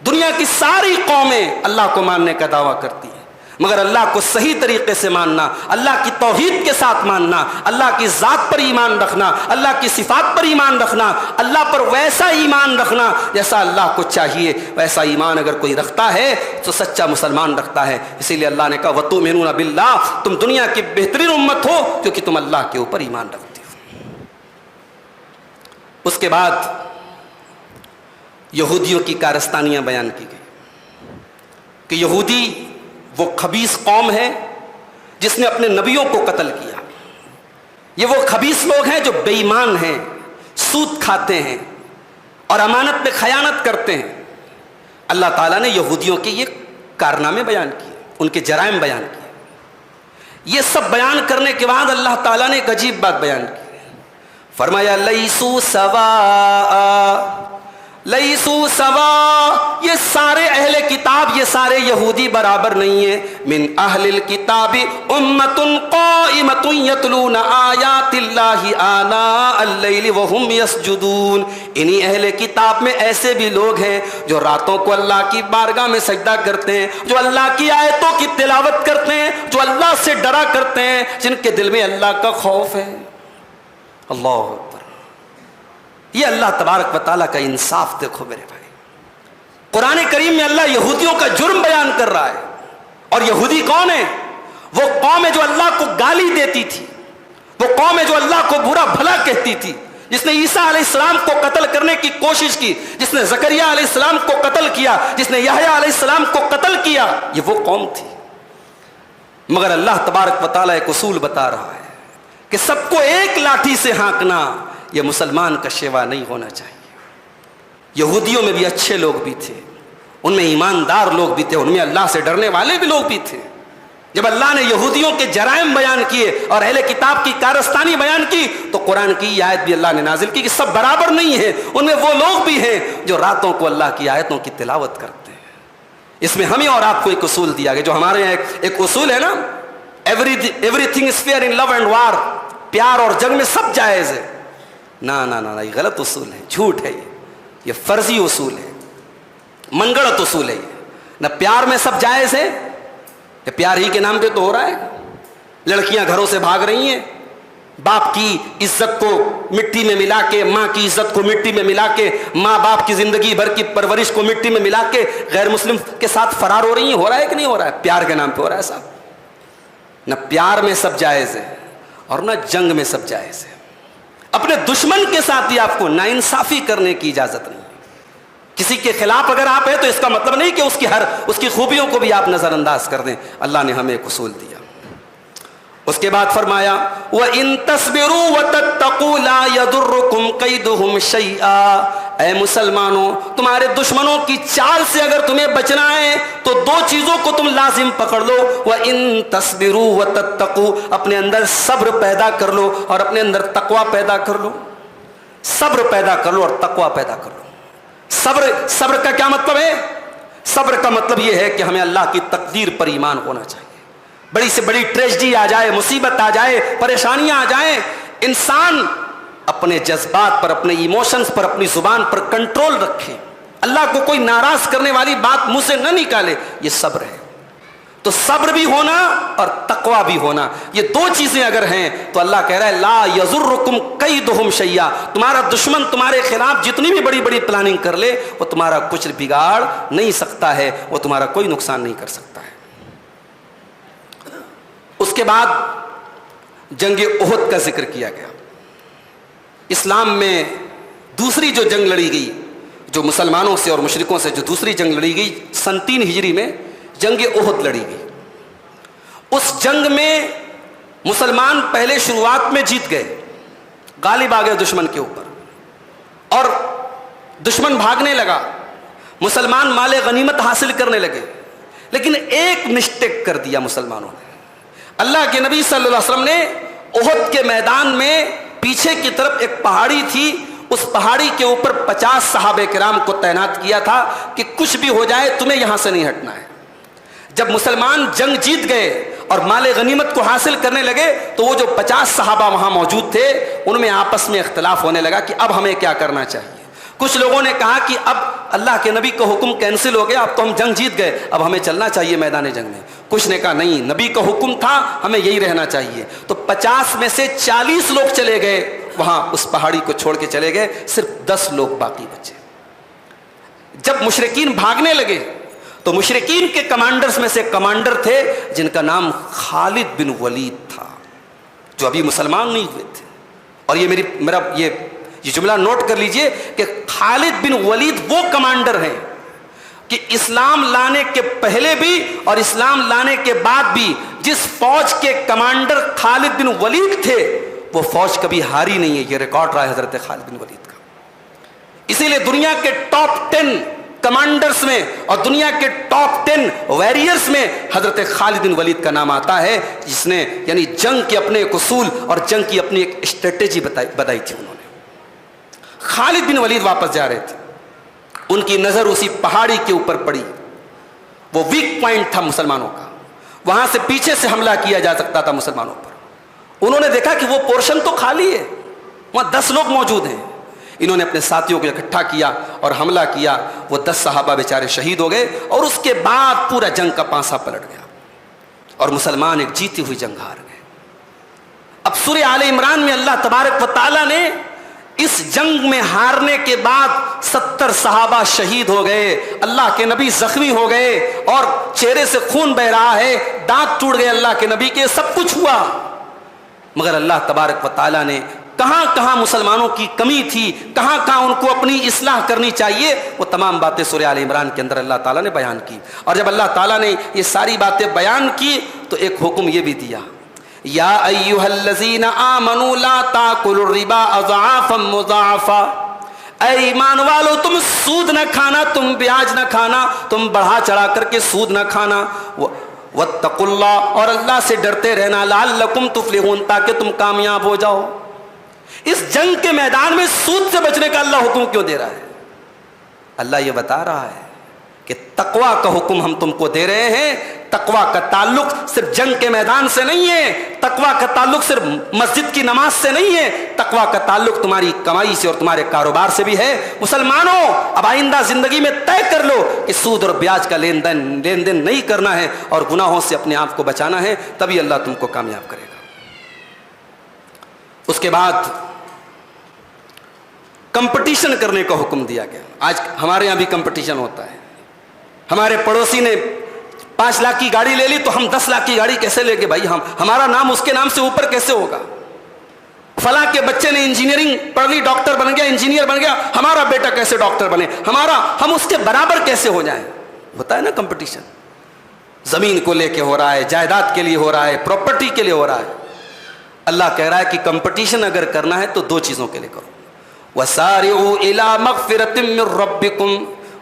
دنیا کی ساری قومیں اللہ کو ماننے کا دعویٰ کرتی ہیں، مگر اللہ کو صحیح طریقے سے ماننا، اللہ کی توحید کے ساتھ ماننا، اللہ کی ذات پر ایمان رکھنا، اللہ کی صفات پر ایمان رکھنا، اللہ پر ویسا ایمان رکھنا جیسا اللہ کو چاہیے، ویسا ایمان اگر کوئی رکھتا ہے تو سچا مسلمان رکھتا ہے. اسی لیے اللہ نے کہا وَتُؤْمِنُونَ بِاللَّهِ، تم دنیا کی بہترین امت ہو کیونکہ تم اللہ کے اوپر ایمان رکھتے ہو. اس کے بعد یہودیوں کی کارستانیاں بیان کی گئی کہ یہودی وہ خبیث قوم ہے جس نے اپنے نبیوں کو قتل کیا. یہ وہ خبیث لوگ ہیں جو بے ایمان ہیں، سود کھاتے ہیں اور امانت میں خیانت کرتے ہیں. اللہ تعالیٰ نے یہودیوں کے یہ کارنامے بیان کیے، ان کے جرائم بیان کیے. یہ سب بیان کرنے کے بعد اللہ تعالیٰ نے ایک عجیب بات بیان کی. فرمایا لیسو سواء، لیسو سوا، یہ سارے اہل کتاب، یہ سارے یہودی برابر نہیں ہیں. من اہل الکتاب امت قائمۃ یتلون آیات اللہ آناء اللیل وہم یسجدون. انہی اہل کتاب میں ایسے بھی لوگ ہیں جو راتوں کو اللہ کی بارگاہ میں سجدہ کرتے ہیں، جو اللہ کی آیتوں کی تلاوت کرتے ہیں، جو اللہ سے ڈرا کرتے ہیں، جن کے دل میں اللہ کا خوف ہے. اللہ اکبر. یہ اللہ تبارک و تعالیٰ کا انصاف دیکھو میرے بھائی. قرآن کریم میں اللہ یہودیوں کا جرم بیان کر رہا ہے. اور یہودی کون ہے؟ وہ قوم ہے جو اللہ کو گالی دیتی تھی، وہ قوم ہے جو اللہ کو برا بھلا کہتی تھی، جس نے عیسیٰ علیہ السلام کو قتل کرنے کی کوشش کی، جس نے زکریا علیہ السلام کو قتل کیا، جس نے یحییٰ علیہ السلام کو قتل کیا، یہ وہ قوم تھی۔ مگر اللہ تبارک و تعالیٰ ایک اصول بتا رہا ہے کہ سب کو ایک لاٹھی سے ہانکنا یہ مسلمان کا شیوا نہیں ہونا چاہیے۔ یہودیوں میں بھی اچھے لوگ بھی تھے، ان میں ایماندار لوگ بھی تھے، ان میں اللہ سے ڈرنے والے بھی لوگ بھی تھے۔ جب اللہ نے یہودیوں کے جرائم بیان کیے اور اہل کتاب کی کارستانی بیان کی تو قرآن کی آیت بھی اللہ نے نازل کی کہ سب برابر نہیں ہیں، ان میں وہ لوگ بھی ہیں جو راتوں کو اللہ کی آیتوں کی تلاوت کرتے ہیں۔ اس میں ہمیں اور آپ کو ایک اصول دیا گیا، جو ہمارے یہاں ایک اصول ہے نا، everything is fair in love and war, پیار اور جنگ میں سب جائز ہے۔ نہ یہ غلط اصول ہے، جھوٹ ہے، یہ فرضی اصول ہے، من گڑت اصول ہے۔ نہ پیار میں سب جائز ہے، کہ پیار ہی کے نام پہ تو ہو رہا ہے، لڑکیاں گھروں سے بھاگ رہی ہیں، باپ کی عزت کو مٹی میں ملا کے، ماں کی عزت کو مٹی میں ملا کے، ماں باپ کی زندگی بھر کی پرورش کو مٹی میں ملا کے غیر مسلم کے ساتھ فرار ہو رہی ہیں۔ ہو رہا ہے کہ نہیں ہو رہا ہے؟ پیار کے نام پہ ہو رہا ہے صاحب۔ نہ پیار میں سب جائز ہے اور نہ جنگ میں سب جائز ہے۔ اپنے دشمن کے ساتھ بھی آپ کو ناانصافی کرنے کی اجازت نہیں۔ کسی کے خلاف اگر آپ ہیں تو اس کا مطلب نہیں کہ اس کی خوبیوں کو بھی آپ نظر انداز کر دیں۔ اللہ نے ہمیں ایک اصول دیا۔ اس کے بعد فرمایا وَإِن تَصْبِرُوا وَتَتَّقُوا لَا يَضُرُّكُمْ كَيْدُهُمْ شَيْئًا، اے مسلمانوں تمہارے دشمنوں کی چال سے اگر تمہیں بچنا ہے تو دو چیزوں کو تم لازم پکڑ لو۔ وَإِن تَصْبِرُوا وَتَتَّقُوا، اپنے اندر صبر پیدا کر لو اور اپنے اندر تقوی پیدا کر لو۔ صبر پیدا کر لو اور تقوی پیدا کر لو۔ صبر کا کیا مطلب ہے؟ صبر کا مطلب یہ ہے کہ ہمیں اللہ کی تقدیر پر ایمان ہونا چاہیے۔ بڑی سے بڑی ٹریجڈی آ جائے، مصیبت آ جائے، پریشانیاں آ جائیں، انسان اپنے جذبات پر، اپنے ایموشنز پر، اپنی زبان پر کنٹرول رکھے، اللہ کو کوئی ناراض کرنے والی بات منہ سے نہ نکالے، یہ صبر ہے۔ تو صبر بھی ہونا اور تقوی بھی ہونا، یہ دو چیزیں اگر ہیں تو اللہ کہہ رہا ہے لا یضرکم کیدہم شیئا، تمہارا دشمن تمہارے خلاف جتنی بھی بڑی بڑی پلاننگ کر لے وہ تمہارا کچھ بگاڑ نہیں سکتا ہے، وہ تمہارا کوئی نقصان نہیں کر سکتا ہے۔ اس کے بعد جنگ احد کا ذکر کیا گیا۔ اسلام میں دوسری جو جنگ لڑی گئی، جو مسلمانوں سے اور مشرکوں سے جو دوسری جنگ لڑی گئی، 3 ہجری میں جنگ احد لڑی گئی۔ اس جنگ میں مسلمان پہلے شروعات میں جیت گئے، غالب آ گئے دشمن کے اوپر، اور دشمن بھاگنے لگا، مسلمان مال غنیمت حاصل کرنے لگے۔ لیکن ایک مسٹیک کر دیا مسلمانوں نے۔ اللہ کے نبی صلی اللہ علیہ وسلم نے احد کے میدان میں پیچھے کی طرف ایک پہاڑی تھی، اس پہاڑی کے اوپر 50 صحابہ کرام کو تعینات کیا تھا کہ کچھ بھی ہو جائے تمہیں یہاں سے نہیں ہٹنا ہے۔ جب مسلمان جنگ جیت گئے اور مال غنیمت کو حاصل کرنے لگے تو وہ جو 50 صحابہ وہاں موجود تھے ان میں آپس میں اختلاف ہونے لگا کہ اب ہمیں کیا کرنا چاہیے۔ کچھ لوگوں نے کہا کہ اب اللہ کے نبی کا حکم کینسل ہو گیا، اب تو ہم جنگ جیت گئے، اب ہمیں چلنا چاہیے میدان جنگ میں۔ کچھ نے کہا نہیں، نبی کا حکم تھا، ہمیں یہی رہنا چاہیے۔ تو 50 میں سے 40 لوگ چلے گئے، وہاں اس پہاڑی کو چھوڑ کے چلے گئے، صرف 10 لوگ باقی بچے۔ جب مشرکین بھاگنے لگے تو مشرکین کے کمانڈرز میں سے کمانڈر تھے جن کا نام خالد بن ولید تھا، جو ابھی مسلمان نہیں ہوئے تھے۔ اور یہ میرا یہ جملہ نوٹ کر لیجئے کہ خالد بن ولید وہ کمانڈر ہیں کہ اسلام لانے کے پہلے بھی اور اسلام لانے کے بعد بھی جس فوج کے کمانڈر خالد بن ولید تھے وہ فوج کبھی ہاری نہیں ہے۔ یہ ریکارڈ رہا ہے حضرت خالد بن ولید کا۔ اسی لیے دنیا کے ٹاپ 10 کمانڈرز میں اور دنیا کے ٹاپ 10 ویریئرز میں حضرت خالد بن ولید کا نام آتا ہے، جس نے یعنی جنگ کے اپنے ایک اصول اور جنگ کی اپنی ایک اسٹریٹجی بتائی تھی انہوں نے۔ خالد بن ولید واپس جا رہے تھے، ان کی نظر اسی پہاڑی کے اوپر پڑی، وہ ویک پوائنٹ تھا مسلمانوں کا، وہاں سے پیچھے سے حملہ کیا جا سکتا تھا مسلمانوں پر۔ انہوں نے دیکھا کہ وہ پورشن تو خالی ہے، وہاں 10 لوگ موجود ہیں۔ انہوں نے اپنے ساتھیوں کو اکٹھا کیا اور حملہ کیا، وہ 10 صحابہ بیچارے شہید ہو گئے، اور اس کے بعد پورا جنگ کا پانسا پلٹ گیا اور مسلمان ایک جیتی ہوئی جنگ ہار گئے۔ اب سورہ آل عمران میں اللہ تبارک و تعالیٰ نے اس جنگ میں ہارنے کے بعد 70 صحابہ شہید ہو گئے، اللہ کے نبی زخمی ہو گئے اور چہرے سے خون بہ رہا ہے، دانت ٹوٹ گئے اللہ کے نبی کے، سب کچھ ہوا، مگر اللہ تبارک و تعالیٰ نے کہاں کہاں مسلمانوں کی کمی تھی، کہاں کہاں ان کو اپنی اصلاح کرنی چاہیے، وہ تمام باتیں سورہ آل عمران کے اندر اللہ تعالیٰ نے بیان کی. اور جب اللہ تعالیٰ نے یہ ساری باتیں بیان کی تو ایک حکم یہ بھی دیا، یا ایھا الذین آمنوا لا تاکلوا الربا اضعافا مضاعفا، اے ایمان والو تم سود نہ کھانا، تم بیاج نہ کھانا، تم بڑھا چڑھا کر کے سود نہ کھانا. واتقوا اللہ، اور اللہ سے ڈرتے رہنا، لعلکم تفلحون، تاکہ تم کامیاب ہو جاؤ. اس جنگ کے میدان میں سود سے بچنے کا اللہ حکم کیوں دے رہا ہے؟ اللہ یہ بتا رہا ہے کہ تقویٰ کا حکم ہم تم کو دے رہے ہیں. تقویٰ کا تعلق صرف جنگ کے میدان سے نہیں ہے، تقویٰ کا تعلق صرف مسجد کی نماز سے نہیں ہے، تقویٰ کا تعلق تمہاری کمائی سے اور تمہارے کاروبار سے بھی ہے. مسلمانوں، اب آئندہ زندگی میں طے کر لو کہ سود اور بیاج کا لین دین نہیں کرنا ہے اور گناہوں سے اپنے آپ کو بچانا ہے، تبھی اللہ تم کو کامیاب کرے گا. اس کے بعد کمپٹیشن کرنے کا حکم دیا گیا. آج ہمارے یہاں بھی کمپٹیشن ہوتا ہے. ہمارے پڑوسی نے 5 لاکھ کی گاڑی لے لی تو ہم 10 لاکھ کی گاڑی کیسے لے گے بھائی؟ ہمارا نام اس کے نام سے اوپر کیسے ہوگا؟ فلاں کے بچے نے انجینئرنگ پڑھ لی، ڈاکٹر بن گیا، انجینئر بن گیا، ہمارا بیٹا کیسے ڈاکٹر بنے، ہم اس کے برابر کیسے ہو جائیں؟ ہوتا ہے نا کمپٹیشن. زمین کو لے کے ہو رہا ہے، جائیداد کے لیے ہو رہا ہے، پراپرٹی کے لیے ہو رہا ہے. اللہ کہہ رہا ہے کہ کمپٹیشن اگر کرنا ہے تو 2 چیزوں کے لیے کرو. وَسَارِعُوا إِلَىٰ مَغْفِرَةٍ مِّن رَّبِّكُمْ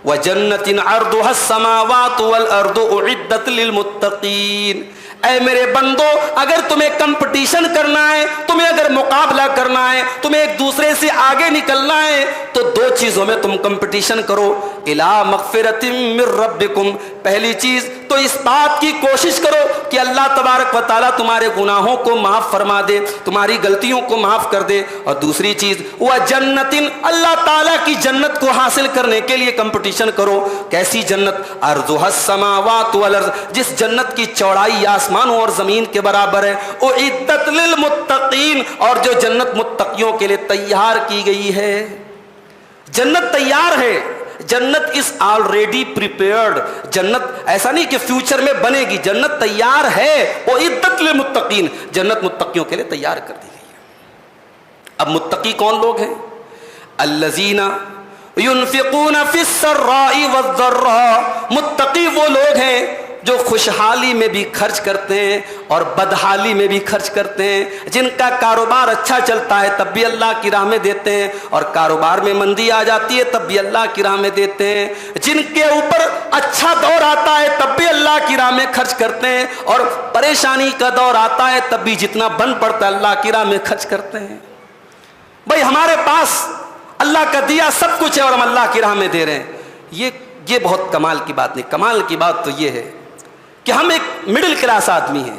وَجَنَّةٍ عَرْضُهَا السَّمَاوَاتُ وَالْأَرْضُ أُعِدَّتْ لِلْمُتَّقِينَ. اے میرے بندو، اگر تمہیں کمپٹیشن کرنا ہے، تمہیں اگر مقابلہ کرنا ہے، تمہیں ایک دوسرے سے آگے نکلنا ہے تو 2 چیزوں میں تم کمپٹیشن کرو. إِلَىٰ مَغْفِرَةٍ مِّن رَّبِّكُمْ، پہلی چیز تو اس بات کی کوشش کرو کہ اللہ تبارک و تعالیٰ تمہارے گناہوں کو معاف فرما دے، تمہاری غلطیوں کو معاف کر دے. اور دوسری چیز وَجَنَّةٍ، اللہ تعالیٰ کی جنت کو حاصل کرنے کے لیے کمپٹیشن کرو. کیسی جنت؟ عرضها السماوات والارض، جس جنت کی چوڑائی آسمانوں اور زمین کے برابر ہے. اعدت للمتقین، اور جو جنت متقیوں کے لیے تیار کی گئی ہے. جنت تیار ہے، جنت از آلریڈی پریپیئرڈ. جنت ایسا نہیں کہ فیوچر میں بنے گی، جنت تیار ہے. اعدت للمتقین، جنت متقیوں کے لیے تیار کر دی گئی ہے. اب متقی کون لوگ ہیں؟ الذین ينفقون فی السراء والضراء. متقی وہ لوگ ہیں جو خوشحالی میں بھی خرچ کرتے ہیں اور بدحالی میں بھی خرچ کرتے ہیں. جن کا کاروبار اچھا چلتا ہے تب بھی اللہ کی راہ میں دیتے ہیں، اور کاروبار میں مندی آ جاتی ہے تب بھی اللہ کی راہ میں دیتے ہیں. جن کے اوپر اچھا دور آتا ہے تب بھی اللہ کی راہ میں خرچ کرتے ہیں، اور پریشانی کا دور آتا ہے تب بھی جتنا بن پڑتا ہے اللہ کی راہ میں خرچ کرتے ہیں. بھائی ہمارے پاس اللہ کا دیا سب کچھ ہے اور ہم اللہ کی راہ میں دے رہے ہیں. یہ بہت کمال کی بات نہیں. کمال کی بات تو یہ ہے کہ ہم ایک مڈل کلاس آدمی ہیں،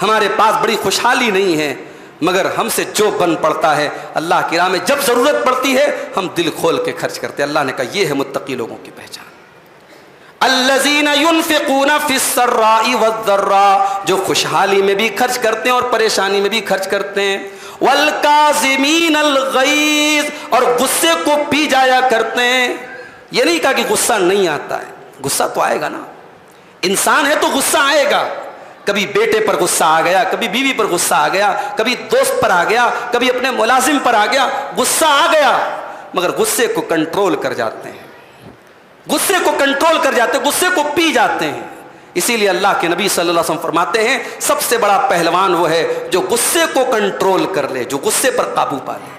ہمارے پاس بڑی خوشحالی نہیں ہے، مگر ہم سے جو بن پڑتا ہے اللہ کی راہ میں جب ضرورت پڑتی ہے ہم دل کھول کے خرچ کرتے ہیں. اللہ نے کہا یہ ہے متقی لوگوں کی پہچان. الذین ينفقون فی السراء والضراء، جو خوشحالی میں بھی خرچ کرتے ہیں اور پریشانی میں بھی خرچ کرتے ہیں. والکاظمین الغیظ، اور غصے کو پی جایا کرتے ہیں. یہ نہیں کہا کہ غصہ نہیں آتا ہے، غصہ تو آئے گا نا. انسان ہے تو غصہ آئے گا. کبھی بیٹے پر غصہ آ گیا، کبھی بیوی پر غصہ آ گیا، کبھی دوست پر آ گیا، کبھی اپنے ملازم پر آ گیا. غصہ آ گیا، مگر غصے کو کنٹرول کر جاتے ہیں، غصے کو کنٹرول کر جاتے ہیں، غصے کو پی جاتے ہیں. اسی لیے اللہ کے نبی صلی اللہ علیہ وسلم فرماتے ہیں سب سے بڑا پہلوان وہ ہے جو غصے کو کنٹرول کر لے، جو غصے پر قابو پا لے.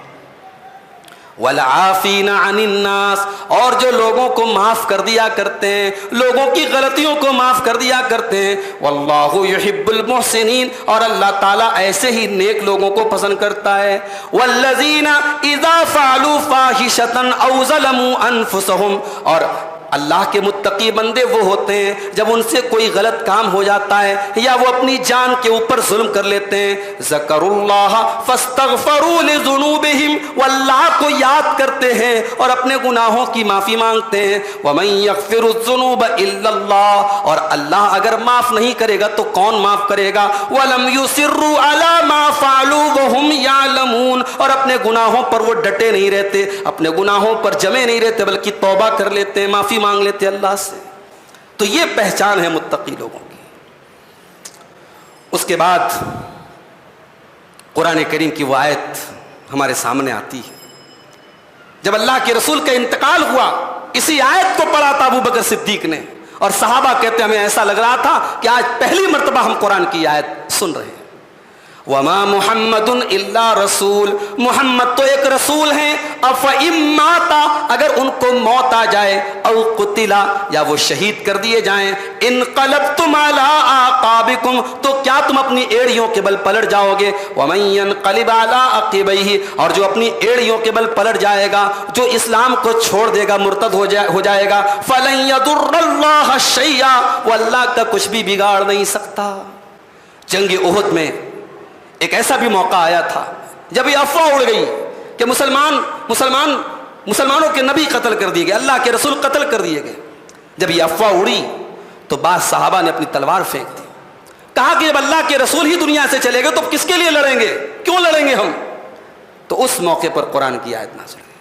والعافین عن الناس، اور جو لوگوں کو معاف کر دیا کرتے ہیں، لوگوں کی غلطیوں کو معاف کر دیا کرتے ہیں. واللہ یحب المحسنین، اور اللہ تعالیٰ ایسے ہی نیک لوگوں کو پسند کرتا ہے. والذین اذا فعلوا فاحشۃ او ظلموا انفسهم، اور اللہ کے متقی بندے وہ ہوتے ہیں جب ان سے کوئی غلط کام ہو جاتا ہے یا وہ اپنی جان کے اوپر ظلم کر لیتے ہیں. ذکروا اللہ فاستغفروا لذنوبہم، وہ اللہ کو یاد کرتے ہیں اور اپنے گناہوں کی معافی مانگتے ہیں. ومن یغفر الذنوب الا اللہ، اور اللہ اگر معاف نہیں کرے گا تو کون معاف کرے گا. ولم یصروا علی ما فعلوا وهم یعلمون، اور اپنے گناہوں پر وہ ڈٹے نہیں رہتے، اپنے گناہوں پر جمے نہیں رہتے، بلکہ توبہ کر لیتے ہیں، معافی مانگ لیتے اللہ سے. تو یہ پہچان ہے متقی لوگوں کی. اس کے بعد قرآن کریم کی وہ آیت ہمارے سامنے آتی ہے. جب اللہ کے رسول کا انتقال ہوا اسی آیت کو پڑھا تھا ابو بکر صدیق نے, اور صحابہ کہتے ہمیں ایسا لگ رہا تھا کہ آج پہلی مرتبہ ہم قرآن کی آیت سن رہے ہیں. وما محمد الا رسول, محمد تو ایک رسول ہیں. افإن مات, اگر ان کو موت آ جائے, او قتلا, یا وہ شہید کر دیے جائیں, انقلبتم علی اعقابکم, تو کیا تم اپنی ایڑیوں کے بل پلٹ جاؤ گے. ومن ينقلب علی عقبیہ, اور جو اپنی ایڑیوں کے بل پلٹ جائے گا, جو اسلام کو چھوڑ دے گا, مرتد ہو جائے گا, فلن يضر اللہ شیئا, وہ اللہ کا کچھ بھی بگاڑ نہیں سکتا. جنگ احد میں ایک ایسا بھی موقع آیا تھا جب یہ افواہ اڑ گئی کہ مسلمانوں کے نبی قتل کر دیے گئے, اللہ کے رسول قتل کر دیے گئے. جب یہ افواہ اڑی تو بعض صحابہ نے اپنی تلوار پھینک دی, کہا کہ جب اللہ کے رسول ہی دنیا سے چلے گئے تو کس کے لیے لڑیں گے, کیوں لڑیں گے ہم. تو اس موقع پر قرآن کی آیت نازل ہوئی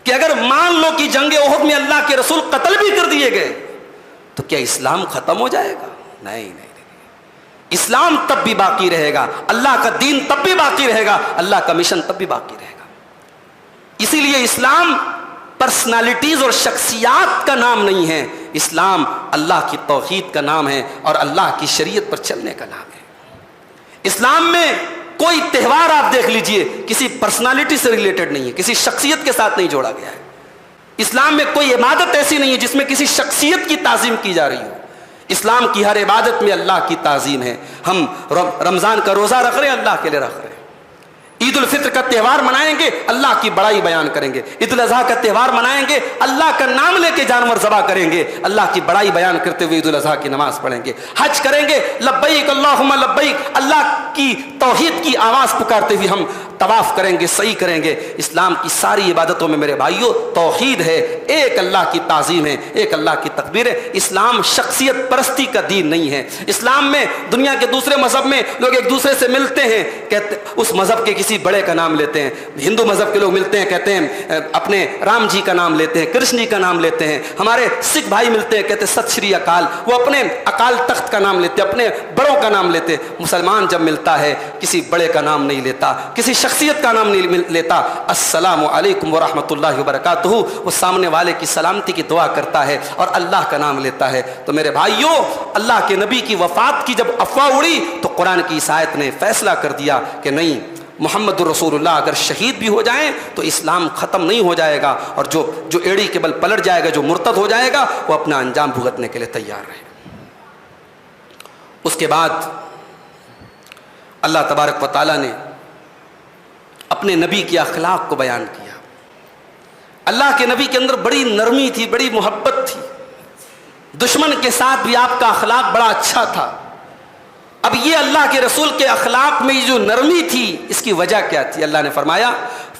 کہ اگر مان لو کہ جنگ احد میں اللہ کے رسول قتل بھی کر دیے گئے تو کیا اسلام ختم ہو جائے گا؟ نہیں, اسلام تب بھی باقی رہے گا, اللہ کا دین تب بھی باقی رہے گا, اللہ کا مشن تب بھی باقی رہے گا. اسی لیے اسلام پرسنالٹیز اور شخصیات کا نام نہیں ہے, اسلام اللہ کی توحید کا نام ہے اور اللہ کی شریعت پر چلنے کا نام ہے. اسلام میں کوئی تہوار آپ دیکھ لیجئے کسی پرسنالٹی سے ریلیٹڈ نہیں ہے, کسی شخصیت کے ساتھ نہیں جوڑا گیا ہے. اسلام میں کوئی عبادت ایسی نہیں ہے جس میں کسی شخصیت کی تعظیم کی جا رہی ہو. اسلام کی ہر عبادت میں اللہ کی تعظیم ہے. ہم رمضان کا روزہ رکھ رہے ہیں, اللہ کے لیے رکھ رہے ہیں. عید الفطر کا تہوار منائیں گے, اللہ کی بڑائی بیان کریں گے. عید الاضحیٰ کا تہوار منائیں گے, اللہ کا نام لے کے جانور ذبح کریں گے, اللہ کی بڑائی بیان کرتے ہوئے عید الاضحیٰ کی نماز پڑھیں گے. حج کریں گے, لبیک اللہم لبیک, اللہ کی توحید کی آواز پکارتے ہوئے ہم طواف کریں گے, سعی کریں گے. اسلام کی ساری عبادتوں میں میرے بھائیوں توحید ہے, ایک اللہ کی تعظیم ہے, ایک اللہ کی تکبیر ہے. اسلام شخصیت پرستی کا دین نہیں ہے. اسلام میں دنیا کے دوسرے مذہب میں لوگ ایک دوسرے سے ملتے ہیں, کہتے اس مذہب کے کسی بڑے کا نام لیتے ہیں. ہندو مذہب کے لوگ ملتے ہیں, کہتے ہیں اپنے رام جی کا نام لیتے ہیں, کرشن جی کا نام لیتے ہیں. ہمارے سکھ بھائی ملتے ہیں, کہتے ہیں ست شری اکال, وہ اپنے اکال تخت کا نام لیتے ہیں, اپنے بڑوں کا نام لیتے ہیں. مسلمان جب ملتا ہے کسی بڑے کا نام نہیں لیتا, کسی شخصیت کا نام نہیں لیتا. السلام علیکم ورحمۃ اللہ وبرکاتہ, وہ سامنے والے کی سلامتی کی دعا کرتا ہے اور اللہ کا نام لیتا ہے. تو میرے بھائیوں, اللہ کے نبی کی وفات کی جب افواہ اڑی تو قرآن کی اس آیت نے فیصلہ کر دیا کہ نہیں, محمد الرسول اللہ اگر شہید بھی ہو جائیں تو اسلام ختم نہیں ہو جائے گا, اور جو ایڑی کے بل پلٹ جائے گا, جو مرتد ہو جائے گا, وہ اپنا انجام بھگتنے کے لیے تیار رہے. اس کے بعد اللہ تبارک و تعالیٰ نے اپنے نبی کے اخلاق کو بیان کیا. اللہ کے نبی کے اندر بڑی نرمی تھی, بڑی محبت تھی. دشمن کے ساتھ بھی آپ کا اخلاق بڑا اچھا تھا. اب یہ اللہ کے رسول کے اخلاق میں جو نرمی تھی, اس کی وجہ کیا تھی؟ اللہ نے فرمایا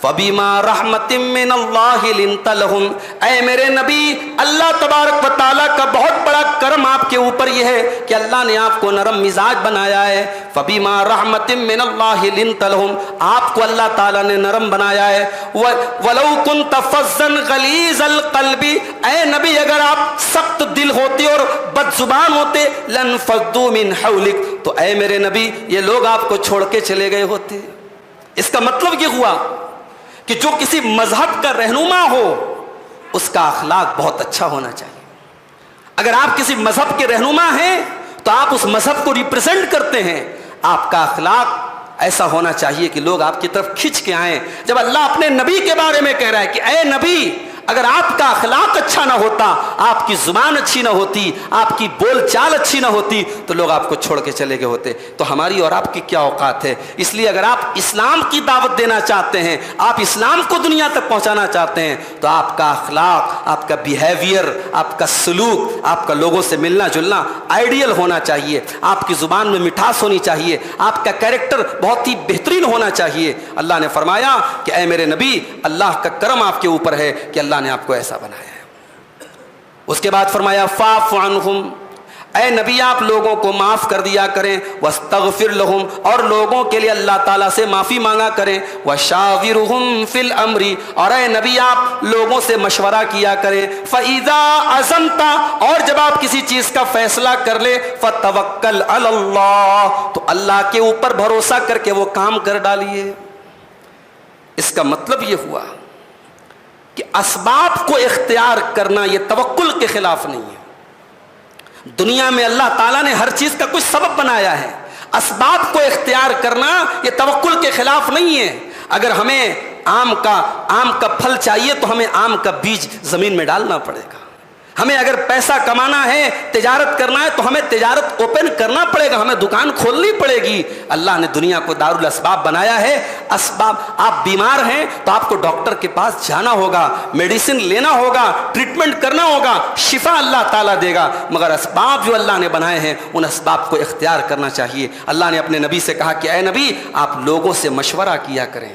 فَبِمَا رَحْمَةٍ مِّنَ اللَّهِ لِنْتَ لَهُمْ, اے میرے نبی, اللہ تبارک و تعالیٰ کا بہت بڑا کرم آپ کے اوپر یہ ہے کہ اللہ نے آپ کو نرم مزاج بنایا ہے. فَبِمَا رَحْمَةٍ مِّنَ اللَّهِ لِنْتَ لَهُمْ, آپ کو اللہ تعالیٰ نے نرم بنایا ہے. وَلَوْ كُنْتَ فَظًّا غَلِيظَ الْقَلْبِ, اے نبی اگر آپ سخت دل ہوتے اور بد زبان ہوتے, لَانْفَضُّوا مِنْ حَوْلِكَ, تو اے میرے نبی یہ لوگ آپ کو چھوڑ کے چلے گئے ہوتے. اس کا مطلب یہ ہوا کہ جو کسی مذہب کا رہنما ہو اس کا اخلاق بہت اچھا ہونا چاہیے. اگر آپ کسی مذہب کے رہنما ہیں تو آپ اس مذہب کو ریپرزینٹ کرتے ہیں, آپ کا اخلاق ایسا ہونا چاہیے کہ لوگ آپ کی طرف کھنچ کے آئیں. جب اللہ اپنے نبی کے بارے میں کہہ رہا ہے کہ اے نبی, اگر آپ کا اخلاق اچھا نہ ہوتا, آپ کی زبان اچھی نہ ہوتی, آپ کی بول چال اچھی نہ ہوتی, تو لوگ آپ کو چھوڑ کے چلے گئے ہوتے. تو ہماری اور آپ کی کیا اوقات ہے؟ اس لیے اگر آپ اسلام کی دعوت دینا چاہتے ہیں, آپ اسلام کو دنیا تک پہنچانا چاہتے ہیں, تو آپ کا اخلاق, آپ کا بیہیویئر, آپ کا سلوک, آپ کا لوگوں سے ملنا جلنا آئیڈیل ہونا چاہیے. آپ کی زبان میں مٹھاس ہونی چاہیے, آپ کا کیریکٹر بہت ہی بہترین ہونا چاہیے. اللہ نے فرمایا کہ اے میرے نبی, اللہ کا کرم آپ کے اوپر ہے کہ اللہ نے آپ کو ایسا بنایا ہے. اس کے بعد فرمایا فاعف عنہم, اے نبی آپ لوگوں کو معاف کر دیا کریں. واستغفر لہم, اور لوگوں کے لیے اللہ تعالیٰ سے معافی مانگا کریں. وشاورہم فی الامر, اور اے نبی آپ لوگوں سے مشورہ کیا کریں. فاذا عزمت, اور جب آپ کسی چیز کا فیصلہ کر لے, فتوکل علی اللہ, تو اللہ کے اوپر بھروسہ کر کے وہ کام کر ڈالیے. اس کا مطلب یہ ہوا کہ اسباب کو اختیار کرنا یہ توکل کے خلاف نہیں ہے. دنیا میں اللہ تعالیٰ نے ہر چیز کا کوئی سبب بنایا ہے. اسباب کو اختیار کرنا یہ توکل کے خلاف نہیں ہے. اگر ہمیں آم کا پھل چاہیے تو ہمیں آم کا بیج زمین میں ڈالنا پڑے گا. ہمیں اگر پیسہ کمانا ہے, تجارت کرنا ہے, تو ہمیں تجارت اوپن کرنا پڑے گا, ہمیں دکان کھولنی پڑے گی. اللہ نے دنیا کو دارالاسباب بنایا ہے. اسباب, آپ بیمار ہیں تو آپ کو ڈاکٹر کے پاس جانا ہوگا, میڈیسن لینا ہوگا, ٹریٹمنٹ کرنا ہوگا, شفا اللہ تعالیٰ دے گا. مگر اسباب جو اللہ نے بنائے ہیں ان اسباب کو اختیار کرنا چاہیے. اللہ نے اپنے نبی سے کہا کہ اے نبی, آپ لوگوں سے مشورہ کیا کریں.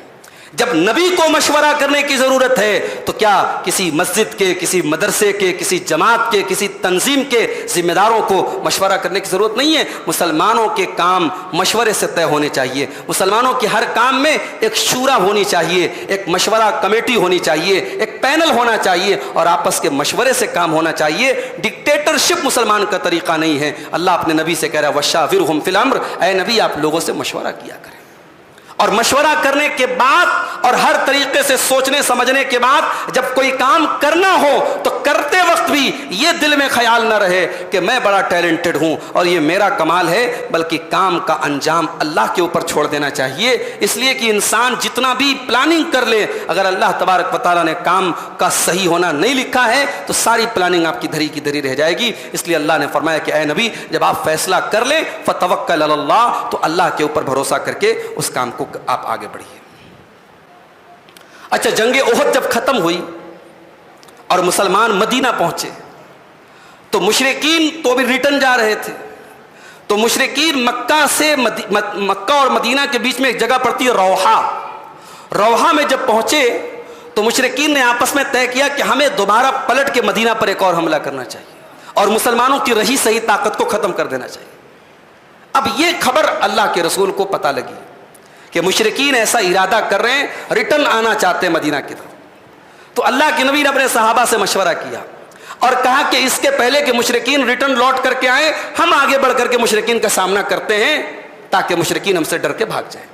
جب نبی کو مشورہ کرنے کی ضرورت ہے تو کیا کسی مسجد کے, کسی مدرسے کے, کسی جماعت کے, کسی تنظیم کے ذمہ داروں کو مشورہ کرنے کی ضرورت نہیں ہے؟ مسلمانوں کے کام مشورے سے طے ہونے چاہیے. مسلمانوں کے ہر کام میں ایک شورا ہونی چاہیے, ایک مشورہ کمیٹی ہونی چاہیے, ایک پینل ہونا چاہیے, اور آپس کے مشورے سے کام ہونا چاہیے. ڈکٹیٹرشپ مسلمان کا طریقہ نہیں ہے. اللہ اپنے نبی سے کہہ رہا ہے وشاورہم فی الامر, اے نبی آپ لوگوں سے مشورہ کیا کریں. اور مشورہ کرنے کے بعد اور ہر طریقے سے سوچنے سمجھنے کے بعد جب کوئی کام کرنا ہو تو کرتے وقت بھی یہ دل میں خیال نہ رہے کہ میں بڑا ٹیلنٹڈ ہوں اور یہ میرا کمال ہے, بلکہ کام کا انجام اللہ کے اوپر چھوڑ دینا چاہیے. اس لیے کہ انسان جتنا بھی پلاننگ کر لے, اگر اللہ تبارک و تعالیٰ نے کام کا صحیح ہونا نہیں لکھا ہے تو ساری پلاننگ آپ کی دھری کی دھری رہ جائے گی. اس لیے اللہ نے فرمایا کہ اے نبی جب آپ فیصلہ کر لیں فتوکل علی اللہ, تو اللہ کے اوپر بھروسہ کر کے اس کام کو آپ آگے بڑھیے. اچھا, جنگ احد جب ختم ہوئی اور مسلمان مدینہ پہنچے تو مشرکین تو بھی ریٹرن جا رہے تھے. تو مشرکین مکہ اور مدینہ کے بیچ میں ایک جگہ پڑتی ہے روحا. روحا میں جب پہنچے تو مشرکین نے آپس میں طے کیا کہ ہمیں دوبارہ پلٹ کے مدینہ پر ایک اور حملہ کرنا چاہیے اور مسلمانوں کی رہی صحیح طاقت کو ختم کر دینا چاہیے. اب یہ خبر اللہ کے رسول کو پتہ لگی کہ مشرکین ایسا ارادہ کر رہے ہیں, ریٹرن آنا چاہتے ہیں مدینہ کی طرف. تو اللہ کے نبی نے اپنے صحابہ سے مشورہ کیا اور کہا کہ اس کے پہلے کہ مشرکین ریٹرن لوٹ کر کے آئیں, ہم آگے بڑھ کر کے مشرکین کا سامنا کرتے ہیں تاکہ مشرکین ہم سے ڈر کے بھاگ جائیں.